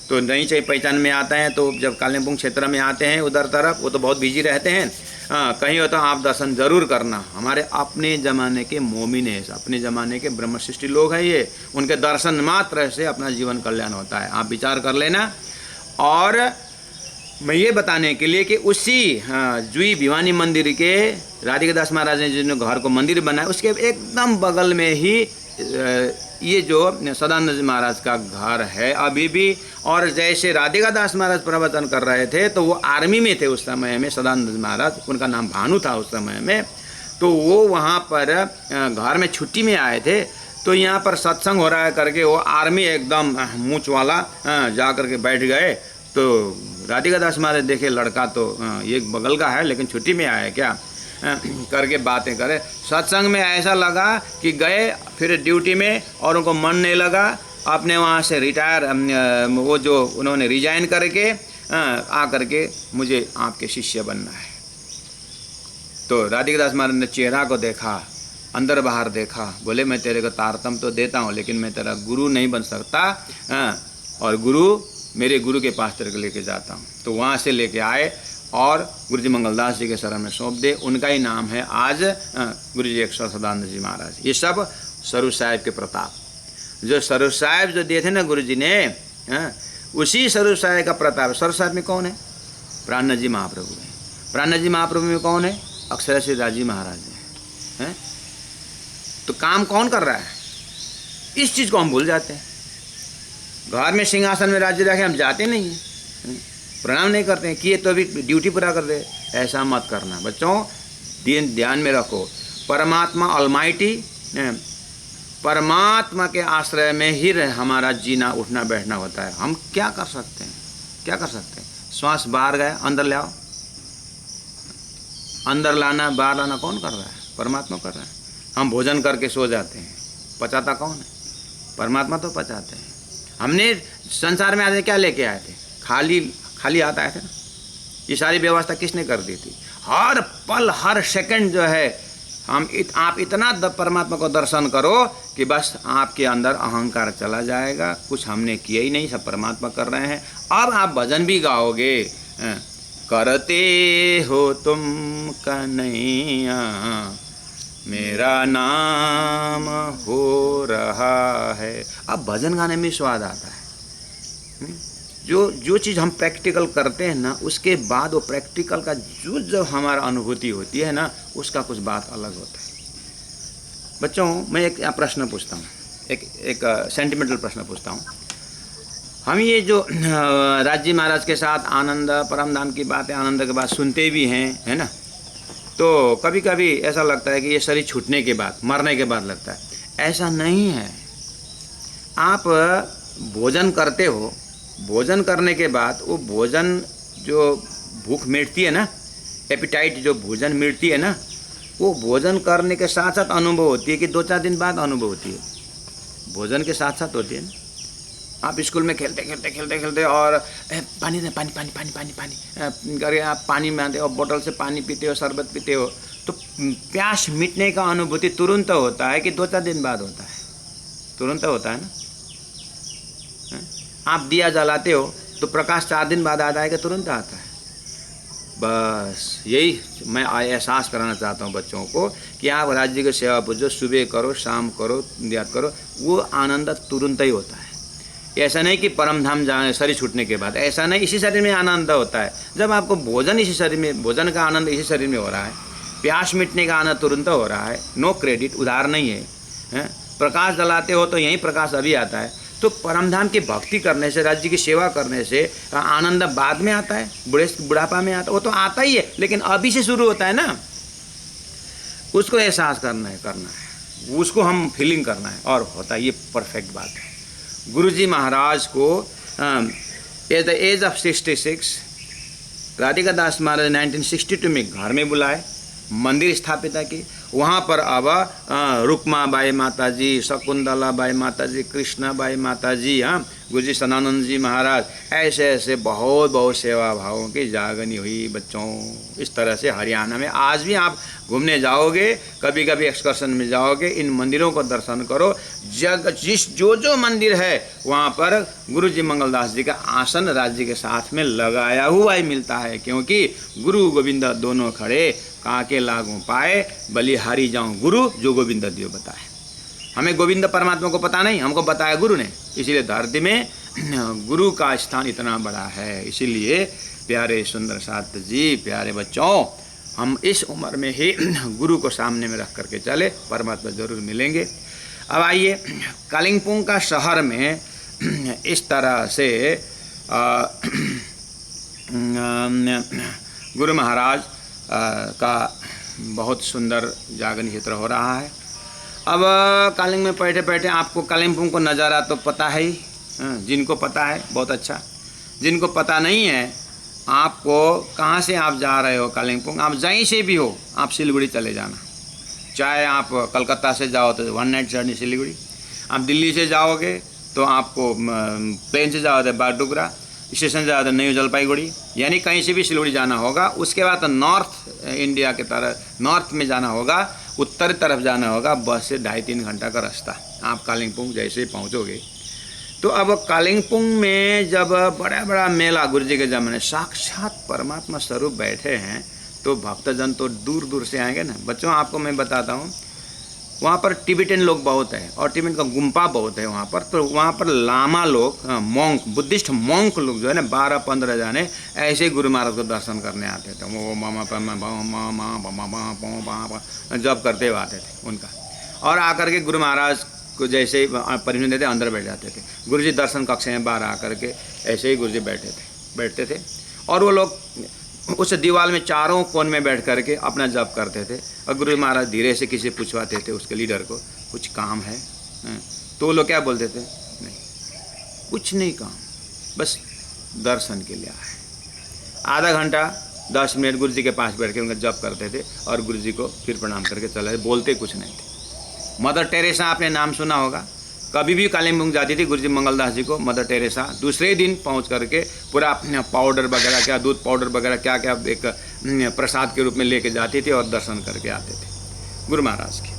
तो नहीं चाहिए पहचान में आता है। तो जब कालिम्पोंग क्षेत्र में आते हैं उधर तरफ, वो तो बहुत बिजी रहते हैं, कहीं हो तो आप दर्शन जरूर करना। हमारे अपने ज़माने के मोमिन है, अपने ज़माने के ब्रह्मशिष्टि लोग हैं ये, उनके दर्शन मात्र से अपना जीवन कल्याण होता है, आप विचार कर लेना। और मैं ये बताने के लिए कि उसी जुई भिवानी मंदिर के राधिका दास महाराज ने जिन्होंने घर को मंदिर बनाया, उसके एकदम बगल में ही ये जो सदानंद जी महाराज का घर है अभी भी। और जैसे राधिका दास महाराज प्रवचन कर रहे थे तो वो आर्मी में थे उस समय में, सदानंद जी महाराज, उनका नाम भानु था उस समय में। तो वो वहाँ पर घर में छुट्टी में आए थे, तो यहाँ पर सत्संग हो रहा है करके वो आर्मी एकदम मूँछ वाला जा कर के बैठ गए। तो राधिका दास महाराज देखे लड़का तो ये बगल का है लेकिन छुट्टी में आया क्या करके बातें करे। सत्संग में ऐसा लगा कि गए फिर ड्यूटी में और उनको मन नहीं लगा, आपने वहाँ से रिटायर, वो जो उन्होंने रिजाइन करके आ करके मुझे आपके शिष्य बनना है। तो राधिका दास महाराज ने चेहरा को देखा, अंदर बाहर देखा, बोले मैं तेरे को तारतम तो देता हूँ लेकिन मैं तेरा गुरु नहीं बन सकता, और गुरु मेरे गुरु के पास तेरे को लेके जाता हूँ। तो वहाँ से लेके आए और गुरु जी मंगलदास जी के शरण में सौंप दे। उनका ही नाम है आज गुरु जी 108 सदानंद जी महाराज। ये सब स्वरूप साहिब के प्रताप, जो स्वरूप साहिब जो दिए थे ना गुरु जी ने, उसी स्वरूप साहिब का प्रताप। स्वरूप साहिब में कौन है? प्राणनाथ जी महाप्रभु है। प्राणनाथ जी महाप्रभु में कौन है? अक्षरा श्री राजी महाराज है। तो काम कौन कर रहा है? इस चीज़ को हम भूल जाते हैं। घर में सिंहासन में राज्य रखे हम जाते नहीं हैं, प्रणाम नहीं करते हैं, किए तो भी ड्यूटी पूरा कर दे। ऐसा मत करना बच्चों, ध्यान में रखो। परमात्मा ऑलमाइटी, परमात्मा के आश्रय में ही हमारा जीना उठना बैठना होता है। हम क्या कर सकते हैं? क्या कर सकते हैं? श्वास बाहर गया, अंदर ले आओ। अंदर लाना बाहर लाना कौन कर रहा है? परमात्मा कर रहा है। हम भोजन करके सो जाते हैं, पचाता कौन है? परमात्मा तो पचाते हैं। हमने संसार में आते क्या लेके आए थे? खाली आता है ना। ये सारी व्यवस्था किसने कर दी थी? हर पल हर सेकंड जो है आप इतना परमात्मा को दर्शन करो कि बस आपके अंदर अहंकार चला जाएगा, कुछ हमने किया ही नहीं, सब परमात्मा कर रहे हैं। अब आप भजन भी गाओगे, करते हो तुम कन्हैया मेरा नाम हो रहा है। अब भजन गाने में स्वाद आता है। जो चीज़ हम प्रैक्टिकल करते हैं ना, उसके बाद वो प्रैक्टिकल का जो हमारा अनुभूति होती है ना, उसका कुछ बात अलग होता है। बच्चों मैं एक प्रश्न पूछता हूँ, एक सेंटिमेंटल प्रश्न पूछता हूँ। हम ये जो राजी महाराज के साथ आनंद परमधाम की बातें, आनंद के बाद सुनते भी हैं, है ना, तो कभी कभी ऐसा लगता है कि ये शरीर छूटने के बाद, मरने के बाद लगता है। ऐसा नहीं है। आप भोजन करते हो, भोजन करने के बाद वो भोजन जो भूख मिटती है ना, एपिटाइट जो भोजन मिटती है ना, वो भोजन करने के साथ साथ अनुभव होती है कि 2-4 दिन बाद अनुभव होती है, भोजन के साथ साथ होती है ना। आप स्कूल में खेलते और पानी दे, पानी पानी पानी पानी पानी करके आप पानी मांगते हो, बोतल से पानी पीते हो, शरबत पीते हो, तो प्यास मिटने का अनुभूति तुरंत होता है कि 2-4 दिन बाद होता है, तुरंत होता है ना। आप दिया जलाते हो तो प्रकाश 4 दिन बाद आता है कि तुरंत आता है। बस यही मैं एहसास कराना चाहता हूँ बच्चों को कि आप राज्य की सेवा पूजो, सुबह करो, शाम करो, याद करो, वो आनंद तुरंत ही होता है। ऐसा नहीं कि परम धाम जाए शरीर छूटने के बाद, ऐसा नहीं। इसी शरीर में आनंद होता है। जब आपको भोजन इसी शरीर में, भोजन का आनंद इसी शरीर में हो रहा है, प्यास मिटने का आनंद तुरंत हो रहा है, नो क्रेडिट, उधार नहीं है। प्रकाश जलाते हो तो यही प्रकाश अभी आता है। तो परमधाम की भक्ति करने से, राज्य की सेवा करने से आनंद बाद में आता है, बुढ़ापा में आता है, वो तो आता ही है, लेकिन अभी से शुरू होता है ना। उसको एहसास करना है, उसको हम फीलिंग करना है और होता है। ये परफेक्ट बात है। गुरुजी महाराज को at the age of 66 Radhika Das Maharaj 1962 में घर में बुलाए, मंदिर स्थापित की। वहाँ पर अब रुक्मा बाई माता जी, शकुंतला बाई माता जी, कृष्णा बाई माता जी, गुरुजी सदानंद जी महाराज, ऐसे ऐसे बहुत बहुत सेवा भावों की जागनी हुई बच्चों। इस तरह से हरियाणा में आज भी आप घूमने जाओगे, कभी कभी एक्सकर्शन में जाओगे, इन मंदिरों को दर्शन करो। जो मंदिर है वहाँ पर गुरुजी मंगलदास जी का आसन राज्य के साथ में लगाया हुआ ही मिलता है, क्योंकि गुरु गोविंद दोनों खड़े, काके लागू पाए, बलिहारी जाऊँ गुरु, जो गोविंद दियो बताए। हमें गोविंद परमात्मा को पता नहीं, हमको बताया गुरु ने, इसीलिए धरती में गुरु का स्थान इतना बड़ा है। इसीलिए प्यारे सुंदर साथ जी, प्यारे बच्चों, हम इस उम्र में ही गुरु को सामने में रख करके चले, परमात्मा जरूर मिलेंगे। अब आइए, कालिम्पोंग का शहर में इस तरह से गुरु महाराज का बहुत सुंदर जागरण क्षेत्र हो रहा है। अब कालिंग में बैठे बैठे आपको कालिम्पोंग को नज़ारा तो पता है ही, जिनको पता है बहुत अच्छा, जिनको पता नहीं है, आपको कहाँ से आप जा रहे हो कालिम्पोंग, आप जहीं से भी हो, आप सिलीगुड़ी चले जाना। चाहे आप कलकत्ता से जाओ तो 1 नाइट जर्नी सिलीगुड़ी, आप दिल्ली से जाओगे तो आपको प्लेन से जाओ तो बागडोगरा, स्टेशन से जाओ तो न्यू जलपाईगुड़ी, यानी कहीं से भी सिलीगुड़ी जाना होगा। उसके बाद तो नॉर्थ इंडिया के तरफ, नॉर्थ में जाना होगा, उत्तर तरफ जाना होगा, बस से 2.5-3 घंटा का रास्ता। आप कालिम्पोंग जैसे ही पहुँचोगे तो अब कालिम्पोंग में जब बड़ा बड़ा मेला गुरुजी के ज़माने, साक्षात परमात्मा स्वरूप बैठे हैं, तो भक्तजन तो दूर दूर से आएंगे ना। बच्चों आपको मैं बताता हूँ, वहाँ पर टिबेटन लोग बहुत हैं और टिबेटन का गुम्पा बहुत है वहाँ पर। तो वहाँ पर लामा लोग, मॉन्क, बुद्धिस्ट मॉन्क लोग जो है ना, 12-15 जाने ऐसे ही गुरु महाराज को दर्शन करने आते थे। वो जब करते हुए आते थे उनका, और आकर के गुरु महाराज को जैसे ही परमिशन देते अंदर बैठ जाते थे। गुरुजी दर्शन कक्ष में बाहर आकर के ऐसे ही गुरुजी बैठते थे और वो लोग उस दीवार में चारों कोन में बैठ करके अपना जप करते थे। और गुरु महाराज धीरे से किसी पूछवाते थे उसके लीडर को, कुछ काम है? तो वो लोग क्या बोलते थे, नहीं कुछ नहीं काम, बस दर्शन के लिए आए। आधा घंटा 10 मिनट गुरुजी के पास बैठ के उनका जप करते थे और गुरुजी को फिर प्रणाम करके चले, बोलते कुछ नहीं थे। मदर टेरेसा आपने नाम सुना होगा, कभी भी कालिम्पोंग जाती थी गुरुजी मंगलदास जी को मदर टेरेसा दूसरे दिन पहुंच करके पूरा पाउडर वगैरह, क्या दूध पाउडर वगैरह क्या क्या एक प्रसाद के रूप में लेके जाती थी और दर्शन करके आते थे गुरु महाराज के।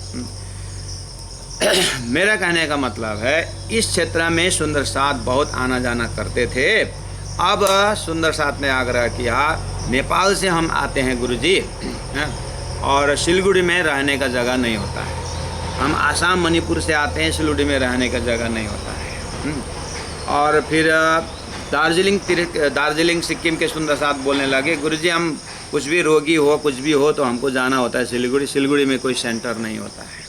मेरा कहने का मतलब है, इस क्षेत्र में सुंदर साथ बहुत आना जाना करते थे। अब सुंदर साथ ने आग्रह किया, नेपाल से हम आते हैं गुरुजी, और सिलीगुड़ी में रहने का जगह नहीं होता है। हम आसाम मणिपुर से आते हैं, सिलीगुड़ी में रहने का जगह नहीं होता है। और फिर दार्जिलिंग सिक्किम के सुंदर साथ बोलने लगे, गुरुजी हम कुछ भी रोगी हो, कुछ भी हो तो हमको जाना होता है सिलीगुड़ी, सिलीगुड़ी में कोई सेंटर नहीं होता है।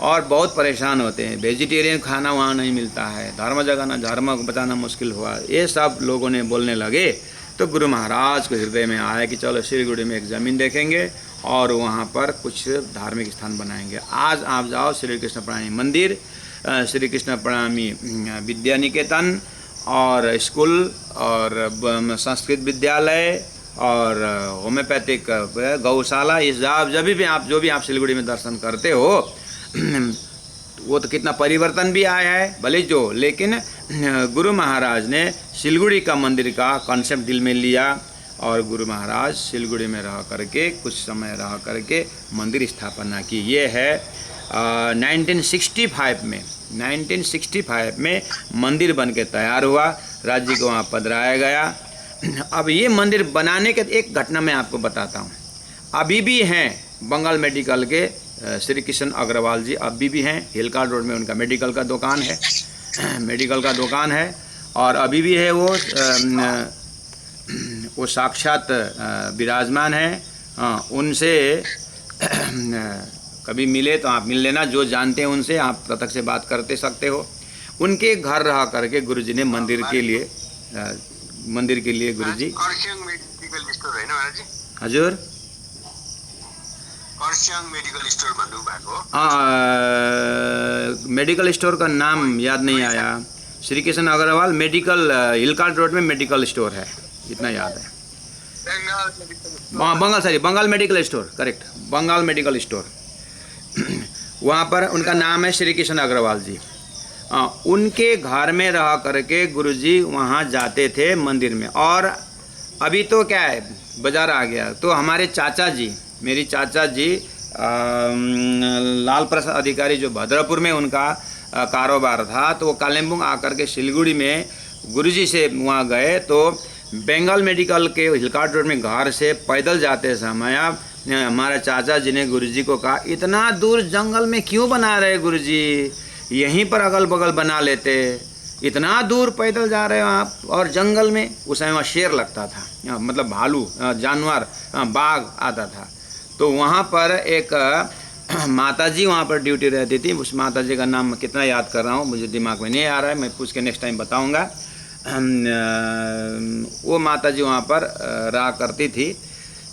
और बहुत परेशान होते हैं। वेजिटेरियन खाना वहाँ नहीं मिलता है, धर्म जगाना, धर्म बचाना मुश्किल हुआ। ये सब लोगों ने बोलने लगे तो गुरु महाराज को हृदय में आया कि चलो सिलीगुड़ी में एक ज़मीन देखेंगे और वहाँ पर कुछ धार्मिक स्थान बनाएंगे। आज आप जाओ श्री कृष्ण प्रणामी मंदिर, श्री कृष्ण प्रणामी विद्या निकेतन और स्कूल और संस्कृत विद्यालय और होम्योपैथिक गौशाला, इस जब भी आप सिलीगुड़ी में दर्शन करते हो वो तो कितना परिवर्तन भी आया है भले जो, लेकिन गुरु महाराज ने सिलीगुड़ी का मंदिर का कॉन्सेप्ट दिल में लिया और गुरु महाराज सिलीगुड़ी में रह करके कुछ समय रह करके मंदिर स्थापना की। ये है 1965 में मंदिर बन के तैयार हुआ, राज्य को वहाँ पधराया गया। अब ये मंदिर बनाने के एक घटना मैं आपको बताता हूँ। अभी भी हैं बंगाल मेडिकल के श्री कृष्ण अग्रवाल जी, अभी भी हैं। हिलकार्ड रोड में उनका मेडिकल का दुकान है और अभी भी है वो साक्षात विराजमान है। उनसे कभी मिले तो आप मिल लेना, जो जानते हैं उनसे आप प्रत्यक्ष से बात करते सकते हो। उनके घर रह करके गुरुजी ने मंदिर के लिए गुरुजी हजुर मेडिकल स्टोर का नाम याद नहीं आया। Shri Krishna Agarwal medical, hill cart road में मेडिकल स्टोर है, इतना याद है। Bengal medical store, correct, Bengal medical store. वहाँ पर उनका नाम है श्री कृष्ण अग्रवाल जी। उनके घर में रह करके गुरुजी वहाँ जाते थे मंदिर में। और अभी तो क्या है, बाजार आ गया, तो हमारे चाचा जी, मेरी चाचा जी लाल प्रसाद अधिकारी जो भद्रपुर में उनका कारोबार था, तो वो कालिम्पोंग आकर के सिलीगुड़ी में गुरुजी से वहाँ गए। तो बंगाल मेडिकल के हिलकार्ड रोड में घर से पैदल जाते समय हमारे चाचा जी ने गुरुजी को कहा, इतना दूर जंगल में क्यों बना रहे गुरुजी, यहीं पर अगल बगल बना लेते, इतना दूर पैदल जा रहे हो आप और जंगल में। उस समय वहाँ शेर लगता था, मतलब भालू जानवर, बाघ आता था। तो वहाँ पर एक माताजी वहाँ पर ड्यूटी रहती थी, उस माताजी का नाम कितना याद कर रहा हूँ मुझे दिमाग में नहीं आ रहा है, मैं पूछ के नेक्स्ट टाइम बताऊँगा। वो माताजी वहाँ पर रहा करती थी।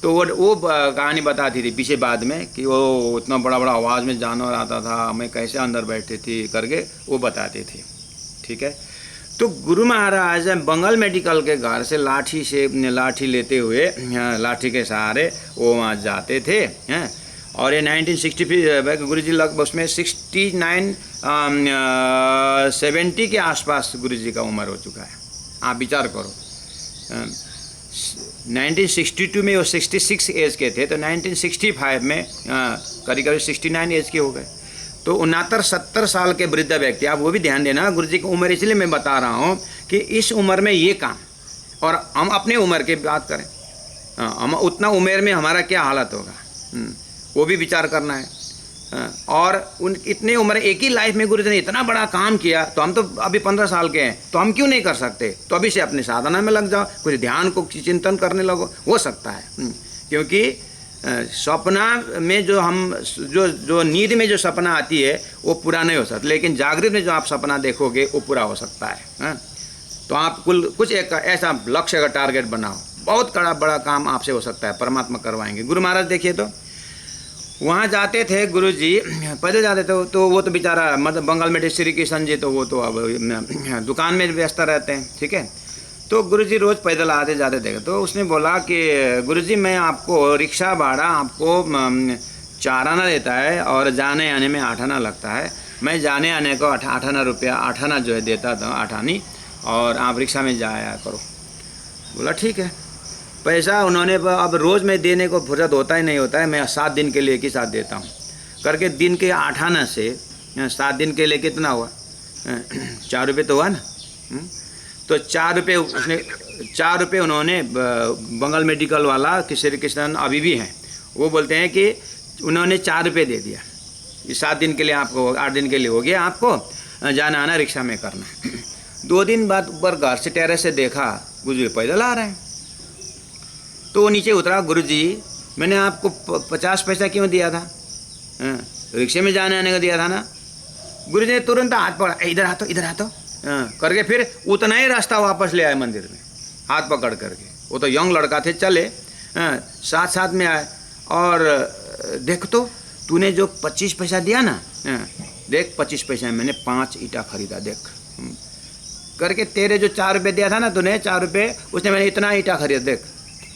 तो वो कहानी बताती थी पीछे बाद में कि वो उतना बड़ा बड़ा आवाज़ में जानवर आता था, मैं कैसे अंदर बैठती थी करके वो बताती थी। ठीक है, तो गुरु महाराज बंगाल मेडिकल के घर से लाठी लेते हुए, लाठी के सहारे वो वहाँ जाते थे हैं। और ये 1960 गुरु जी लगभग उसमें 70 के आसपास गुरु जी का उम्र हो चुका है। आप विचार करो, 1962 में वो 66 एज के थे, तो 1965 में करीब 69 एज के हो गए। तो 69-70 साल के वृद्ध व्यक्ति, आप वो भी ध्यान देना, गुरु जी की उम्र इसलिए मैं बता रहा हूँ कि इस उम्र में ये काम, और हम अपने उम्र की बात करें, हम उतना उम्र में हमारा क्या हालत होगा, वो भी विचार करना है। और उन इतने उम्र एक ही लाइफ में गुरु जी ने इतना बड़ा काम किया, तो हम तो अभी 15 साल के हैं, तो हम क्यों नहीं कर सकते? तो अभी से अपनी साधना में लग जाओ, कुछ ध्यान को चिंतन करने लगो, हो सकता है। क्योंकि सपना में जो नींद में जो सपना आती है वो पूरा नहीं हो सकता, लेकिन जागृत में जो आप सपना देखोगे वो पूरा हो सकता है। तो आप कुछ एक ऐसा लक्ष्य का टारगेट बनाओ, बहुत बड़ा काम आपसे हो सकता है, परमात्मा करवाएंगे। गुरु महाराज देखिए, तो वहाँ जाते थे गुरु जी, पैदल जाते थे। तो वो तो बेचारा, मतलब बंगाल में श्री कृष्ण जी, तो वो तो अब दुकान में व्यस्त रहते हैं। ठीक है, तो गुरुजी रोज़ पैदल आते जाते थे। तो उसने बोला कि गुरुजी मैं आपको रिक्शा भाड़ा आपको 4 आना देता है और जाने आने में 8 आना लगता है। मैं जाने आने को 8 आना रुपया, 8 आना जो है देता था, 8 आनी, और आप रिक्शा में जाया करो। बोला ठीक है। पैसा उन्होंने अब रोज़ में देने को फुर्सत होता ही नहीं होता है, मैं 7 दिन के लिए एक ही साथ देता हूँ करके, दिन के 8 आना से 7 दिन के लिए कितना हुआ, 4 रुपये तो हुआ ना। तो 4 रुपये उसने 4 रुपये उन्होंने बंगाल मेडिकल वाला कि श्री कृष्ण अभी भी हैं, वो बोलते हैं कि उन्होंने 4 रुपये दे दिया, 7 दिन के लिए आपको, 8 दिन के लिए हो गया, आपको जाना आना रिक्शा में करना है। 2 दिन बाद ऊपर घर से टेरेस से देखा गुरुजी पैदल आ रहे हैं। तो वो नीचे उतरा, गुरुजी मैंने आपको 50 पैसा क्यों दिया था, रिक्शे में जाने आने का दिया था ना। गुरु जी ने तुरंत हाथ पकड़ा, इधर आ तो, इधर आ तो करके फिर उतना ही रास्ता वापस ले आए मंदिर में, हाथ पकड़ करके। वो तो यंग लड़का थे, चले साथ साथ में आए। और देख तो तूने जो 25 पैसा दिया ना, देख 25 पैसा में मैंने 5 ईंटा खरीदा, देख करके। तेरे जो 4 रुपये दिया था ना तूने, 4 रुपये, उसने मैंने इतना ईंटा खरीदा, देख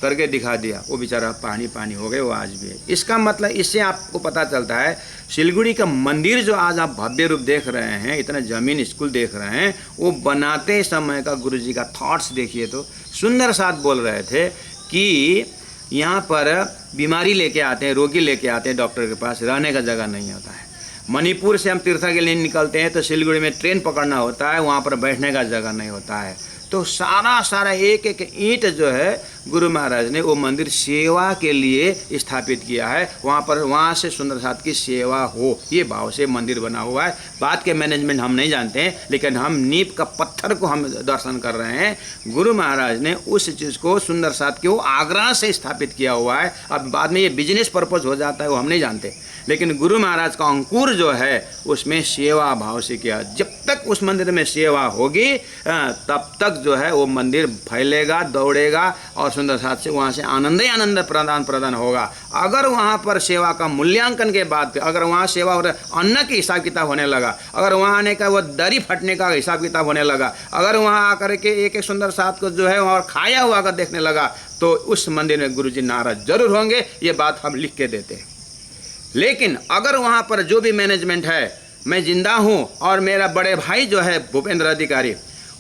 करके दिखा दिया। वो बेचारा पानी पानी हो गए, वो आज भी है। इसका मतलब इससे आपको पता चलता है सिलीगुड़ी का मंदिर जो आज आप भव्य रूप देख रहे हैं, इतना जमीन स्कूल देख रहे हैं, वो बनाते समय का गुरु जी का थॉट्स देखिए। तो सुंदर साथ बोल रहे थे कि यहाँ पर बीमारी लेके आते हैं, रोगी लेके आते हैं डॉक्टर के पास, रहने का जगह नहीं होता है। मणिपुर से हम तीर्था के लिए निकलते हैं तो सिलीगुड़ी में ट्रेन पकड़ना होता है, वहाँ पर बैठने का जगह नहीं होता है। तो सारा एक एक ईंट जो है गुरु महाराज ने वो मंदिर सेवा के लिए स्थापित किया है। वहाँ से सुंदर साथ की सेवा हो, ये भाव से मंदिर बना हुआ है। बात के मैनेजमेंट हम नहीं जानते हैं, लेकिन हम नींव का पत्थर को हम दर्शन कर रहे हैं। गुरु महाराज ने उस चीज़ को सुंदर साथ के वो आग्रह से स्थापित किया हुआ है। अब बाद में ये बिजनेस पर्पज हो जाता है, वो हम नहीं जानते, लेकिन गुरु महाराज का अंकुर जो है उसमें सेवा भाव से किया। जब तक उस मंदिर में सेवा होगी तब तक जो है वो मंदिर फैलेगा, दौड़ेगा और सुंदर साथ से वहाँ से आनंद ही आनंद प्रदान होगा। अगर वहाँ पर सेवा का मूल्यांकन के बाद अगर वहाँ सेवा और अन्न के हिसाब किताब होने लगा, अगर वहाँ आने का वो दरी फटने का हिसाब किताब होने लगा, अगर वहाँ आकर के एक सुंदर साथ को जो है और खाया हुआ अगर देखने लगा, तो उस मंदिर में गुरु जी नाराज जरूर होंगे। ये बात हम लिख के देते हैं। लेकिन अगर वहाँ पर जो भी मैनेजमेंट है, मैं जिंदा हूँ और मेरा बड़े भाई जो है भूपेंद्र अधिकारी,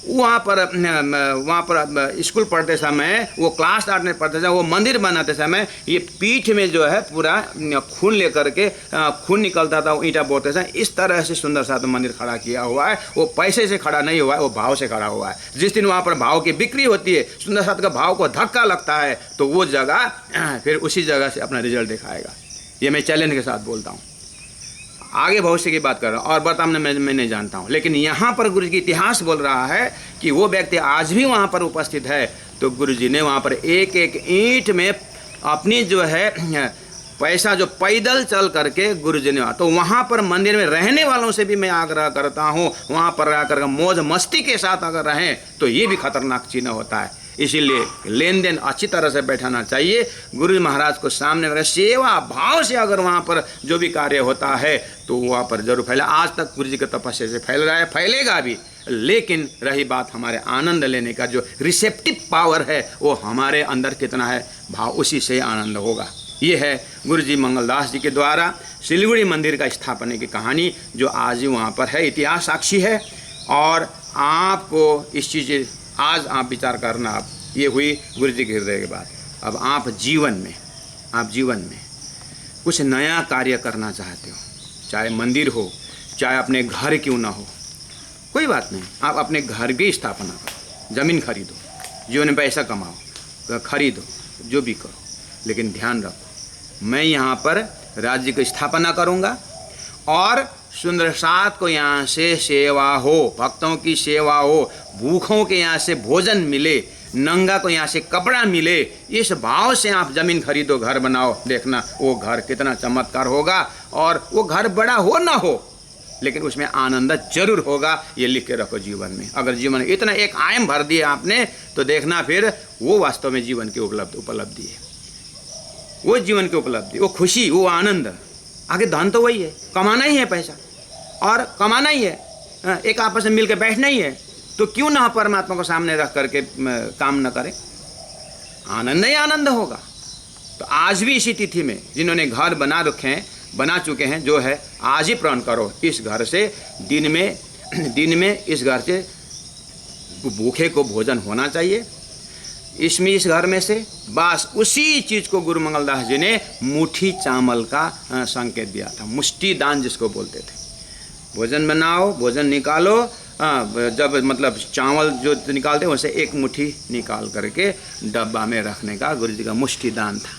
वहाँ पर स्कूल पढ़ते समय, वो क्लास 8 में पढ़ते समय, वो मंदिर बनाते समय ये पीठ में जो है पूरा खून लेकर के खून निकलता था, वो ईंटा बोलते समय। इस तरह से सुंदर सा तो मंदिर खड़ा किया हुआ है। वो पैसे से खड़ा नहीं हुआ है, वो भाव से खड़ा हुआ है। जिस दिन वहाँ पर भाव की बिक्री होती है, सुंदर साथ का भाव को धक्का लगता है, तो वो जगह फिर उसी जगह से अपना रिजल्ट दिखाएगा। ये मैं चैलेंज के साथ बोलता हूँ। आगे भविष्य की बात कर रहा हूँ और वर्तमान में मैं नहीं जानता हूँ, लेकिन यहाँ पर गुरु जी इतिहास बोल रहा है कि वो व्यक्ति आज भी वहाँ पर उपस्थित है। तो गुरु जी ने वहाँ पर एक एक ईंट में अपनी जो है पैसा जो पैदल चल करके गुरु जी ने, तो वहाँ पर मंदिर में रहने वालों से भी मैं आग्रह करता हूँ, वहाँ पर आकर मौज मस्ती के साथ अगर रहें तो ये भी खतरनाक चिन्ह होता है। इसीलिए लेन देन अच्छी तरह से बैठाना चाहिए। गुरु महाराज को सामने रहे, सेवा भाव से अगर वहाँ पर जो भी कार्य होता है तो वहाँ पर जरूर फैला। आज तक गुरु जी के तपस्या से फैल रहा है, फैलेगा भी। लेकिन रही बात हमारे आनंद लेने का, जो रिसेप्टिव पावर है वो हमारे अंदर कितना है, भाव उसी से आनंद होगा। ये है गुरु जी मंगलदास जी के द्वारा सिलीगुड़ी मंदिर का स्थापना की कहानी, जो आज ही वहाँ पर है, इतिहास साक्षी है। और आपको इस चीज़ आज आप विचार करना, आप ये हुई गुरु जी के हृदय के बाद। अब आप जीवन में कुछ नया कार्य करना चाहते हो, चाहे मंदिर हो, चाहे अपने घर क्यों ना हो, कोई बात नहीं, आप अपने घर की स्थापना करो, ज़मीन खरीदो, जीवन में पैसा कमाओ, खरीदो, जो भी करो, लेकिन ध्यान रखो, मैं यहाँ पर राज्य की स्थापना करूँगा और सुंदर साथ को यहाँ से सेवा हो, भक्तों की सेवा हो, भूखों के यहाँ से भोजन मिले, नंगा को यहाँ से कपड़ा मिले। इस भाव से आप ज़मीन खरीदो, घर बनाओ, देखना वो घर कितना चमत्कार होगा। और वो घर बड़ा हो ना हो, लेकिन उसमें आनंद जरूर होगा। ये लिख के रखो जीवन में। अगर जीवन में इतना एक आयाम भर दिया आपने, तो देखना फिर वो वास्तव में जीवन की उपलब्धि है, वो जीवन की उपलब्धि, वो खुशी, वो आनंद। आगे धन तो वही है, कमाना ही है पैसा और कमाना ही है, एक आपस में मिलकर बैठना ही है। तो क्यों ना परमात्मा को सामने रख करके काम न करें, आनंद ही आनंद होगा। तो आज भी इसी तिथि में जिन्होंने घर बना चुके हैं, जो है आज ही प्रण करो, इस घर से दिन में इस घर से भूखे को भोजन होना चाहिए। इस घर में से बस उसी चीज़ को गुरु मंगलदास जी ने मुट्ठी चावल का संकेत दिया था, मुष्टि दान जिसको बोलते थे। भोजन बनाओ, भोजन निकालो, जब मतलब चावल जो निकालते हैं वैसे एक मुट्ठी निकाल करके डब्बा में रखने का गुरु जी का मुष्टि दान था,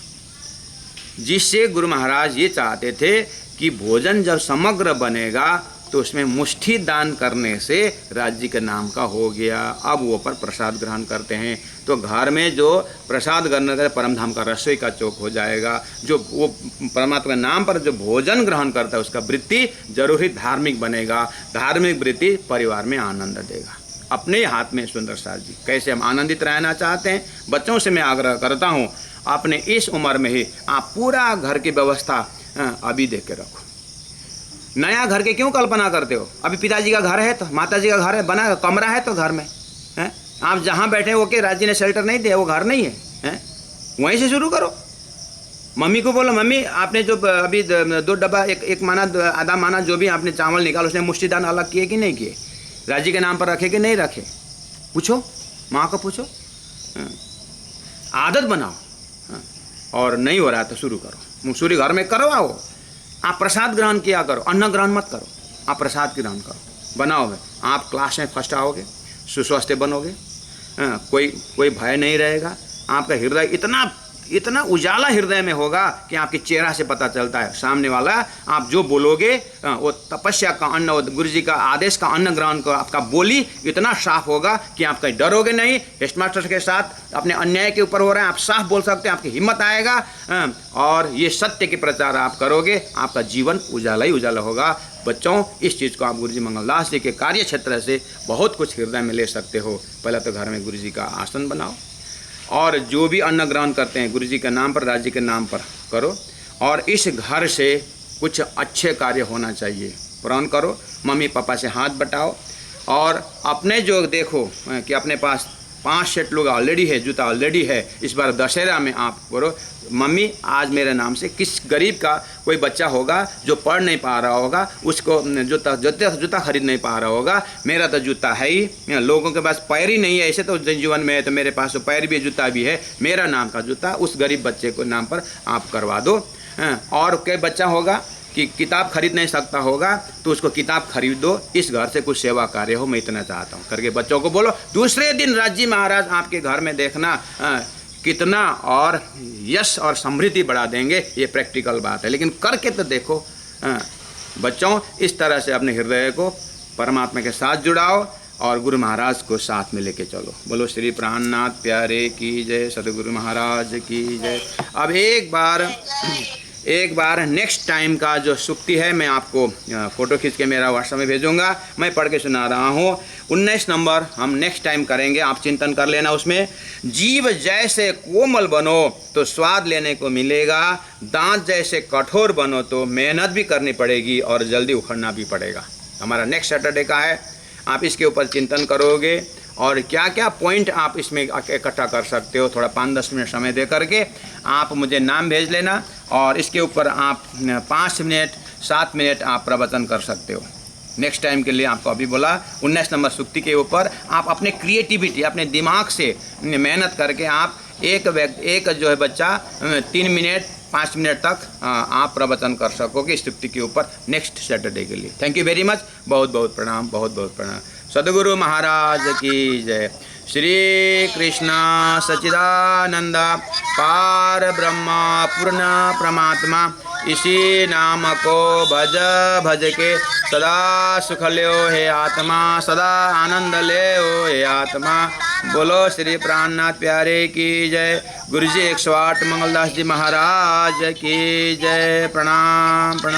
जिससे गुरु महाराज ये चाहते थे कि भोजन जब समग्र बनेगा तो उसमें मुट्ठी दान करने से राज्य के नाम का हो गया। अब वो पर प्रसाद ग्रहण करते हैं तो घर में जो प्रसाद ग्रहण करे परम धाम का रसोई का चौक हो जाएगा। जो वो परमात्मा के नाम पर जो भोजन ग्रहण करता है उसका वृत्ति जरूर ही धार्मिक बनेगा। धार्मिक वृत्ति परिवार में आनंद देगा। अपने ही हाथ में सुंदर साथ जी। कैसे हम आनंदित रहना चाहते हैं, बच्चों से मैं आग्रह करता हूँ अपने इस उम्र में ही आप पूरा घर की व्यवस्था अभी देख के रखो। नया घर के क्यों कल्पना करते हो? अभी पिताजी का घर है तो माताजी का घर है, बना कमरा है तो घर में है। आप जहाँ बैठे हो के राज्य ने शेल्टर नहीं दिया, वो घर नहीं है, वहीं से शुरू करो। मम्मी को बोलो, मम्मी आपने जो अभी 2 डब्बा एक माना आधा माना जो भी आपने चावल निकाला उसने मुट्ठी दान अलग किए कि नहीं किए? राज्य के नाम पर रखे कि नहीं रखे? पूछो, माँ को पूछो। आदत बनाओ। और नहीं हो रहा तो शुरू करो। मुसूरी घर में करवाओ। आप प्रसाद ग्रहण किया करो, अन्न ग्रहण मत करो, आप प्रसाद ग्रहण करो। बनाओगे आप क्लास में फर्स्ट आओगे, सुस्वस्थ बनोगे, कोई भय नहीं रहेगा। आपका हृदय इतना उजाला हृदय में होगा कि आपके चेहरा से पता चलता है सामने वाला आप जो बोलोगे वो तपस्या का अन्न, वो गुरु जी का आदेश का अन्न ग्रहण कर। आपका बोली इतना साफ होगा कि आप कहीं डरोगे नहीं। हेडमास्टर के साथ अपने अन्याय के ऊपर हो रहा है, आप साफ बोल सकते हैं, आपकी हिम्मत आएगा और ये सत्य के प्रचार आप करोगे, आपका जीवन उजाला ही उजाला होगा। बच्चों, इस चीज़ को आप गुरु जी मंगलदास जी के कार्य क्षेत्र से बहुत कुछ हृदय में ले सकते हो। पहले तो घर में गुरु जी का आसन बनाओ और जो भी अन्न ग्रहण करते हैं गुरु जी के नाम पर, राज्य के नाम पर करो। और इस घर से कुछ अच्छे कार्य होना चाहिए, प्रण करो। मम्मी पापा से हाथ बटाओ और अपने जो देखो कि अपने पास 5 सेट लोग ऑलरेडी है, जूता ऑलरेडी है, इस बार दशहरा में आप करो, मम्मी आज मेरे नाम से किस गरीब का कोई बच्चा होगा जो पढ़ नहीं पा रहा होगा, उसको जूता खरीद नहीं पा रहा होगा, मेरा तो जूता है ही। लोगों के पास पैर ही नहीं है, ऐसे तो जीवन में है, तो मेरे पास तो पैर भी है, जूता भी है, मेरा नाम का जूता उस गरीब बच्चे को नाम पर आप करवा दो। और कोई बच्चा होगा कि किताब खरीद नहीं सकता होगा तो उसको किताब खरीद दो। इस घर से कुछ सेवा कार्य हो, मैं इतना चाहता हूँ करके बच्चों को बोलो। दूसरे दिन राज्य महाराज आपके घर में देखना कितना और यश और समृद्धि बढ़ा देंगे। ये प्रैक्टिकल बात है, लेकिन करके तो देखो। बच्चों, इस तरह से अपने हृदय को परमात्मा के साथ जुड़ाओ और गुरु महाराज को साथ में लेके चलो। बोलो श्री प्राणनाथ प्यारे की जय, सदगुरु महाराज की जय। अब एक बार नेक्स्ट टाइम का जो सूक्ति है मैं आपको फ़ोटो खींच के मेरा व्हाट्सएप में भेजूंगा, मैं पढ़ के सुना रहा हूँ। 19 नंबर हम नेक्स्ट टाइम करेंगे, आप चिंतन कर लेना उसमें। जीव जैसे कोमल बनो तो स्वाद लेने को मिलेगा, दांत जैसे कठोर बनो तो मेहनत भी करनी पड़ेगी और जल्दी उखड़ना भी पड़ेगा। हमारा नेक्स्ट सैटरडे का है, आप इसके ऊपर चिंतन करोगे और क्या क्या पॉइंट आप इसमें इकट्ठा कर सकते हो। थोड़ा 5-10 मिनट समय दे करके आप मुझे नाम भेज लेना और इसके ऊपर आप 5 मिनट 7 मिनट आप प्रवचन कर सकते हो। नेक्स्ट टाइम के लिए आपको अभी बोला 19 नंबर सूक्ति के ऊपर आप अपने क्रिएटिविटी, अपने दिमाग से मेहनत करके आप एक जो है बच्चा 3 मिनट 5 मिनट तक आप प्रवचन कर सकोगे इस सूक्ति के ऊपर नेक्स्ट सैटरडे के लिए। Thank you very much. बहुत बहुत प्रणाम, बहुत बहुत प्रणाम। सद्गुरु महाराज की जय। श्री कृष्ण सच्चिदानंद पार ब्रह्म पूर्ण परमात्मा, इसी नाम को भज भज के सदा सुख ल्यो हे आत्मा, सदा आनंद ले ओ हे आत्मा। बोलो श्री प्राणनाथ प्यारे की जय। गुरु जी 108 मंगलदास जी महाराज की जय। प्रणाम प्रणाम।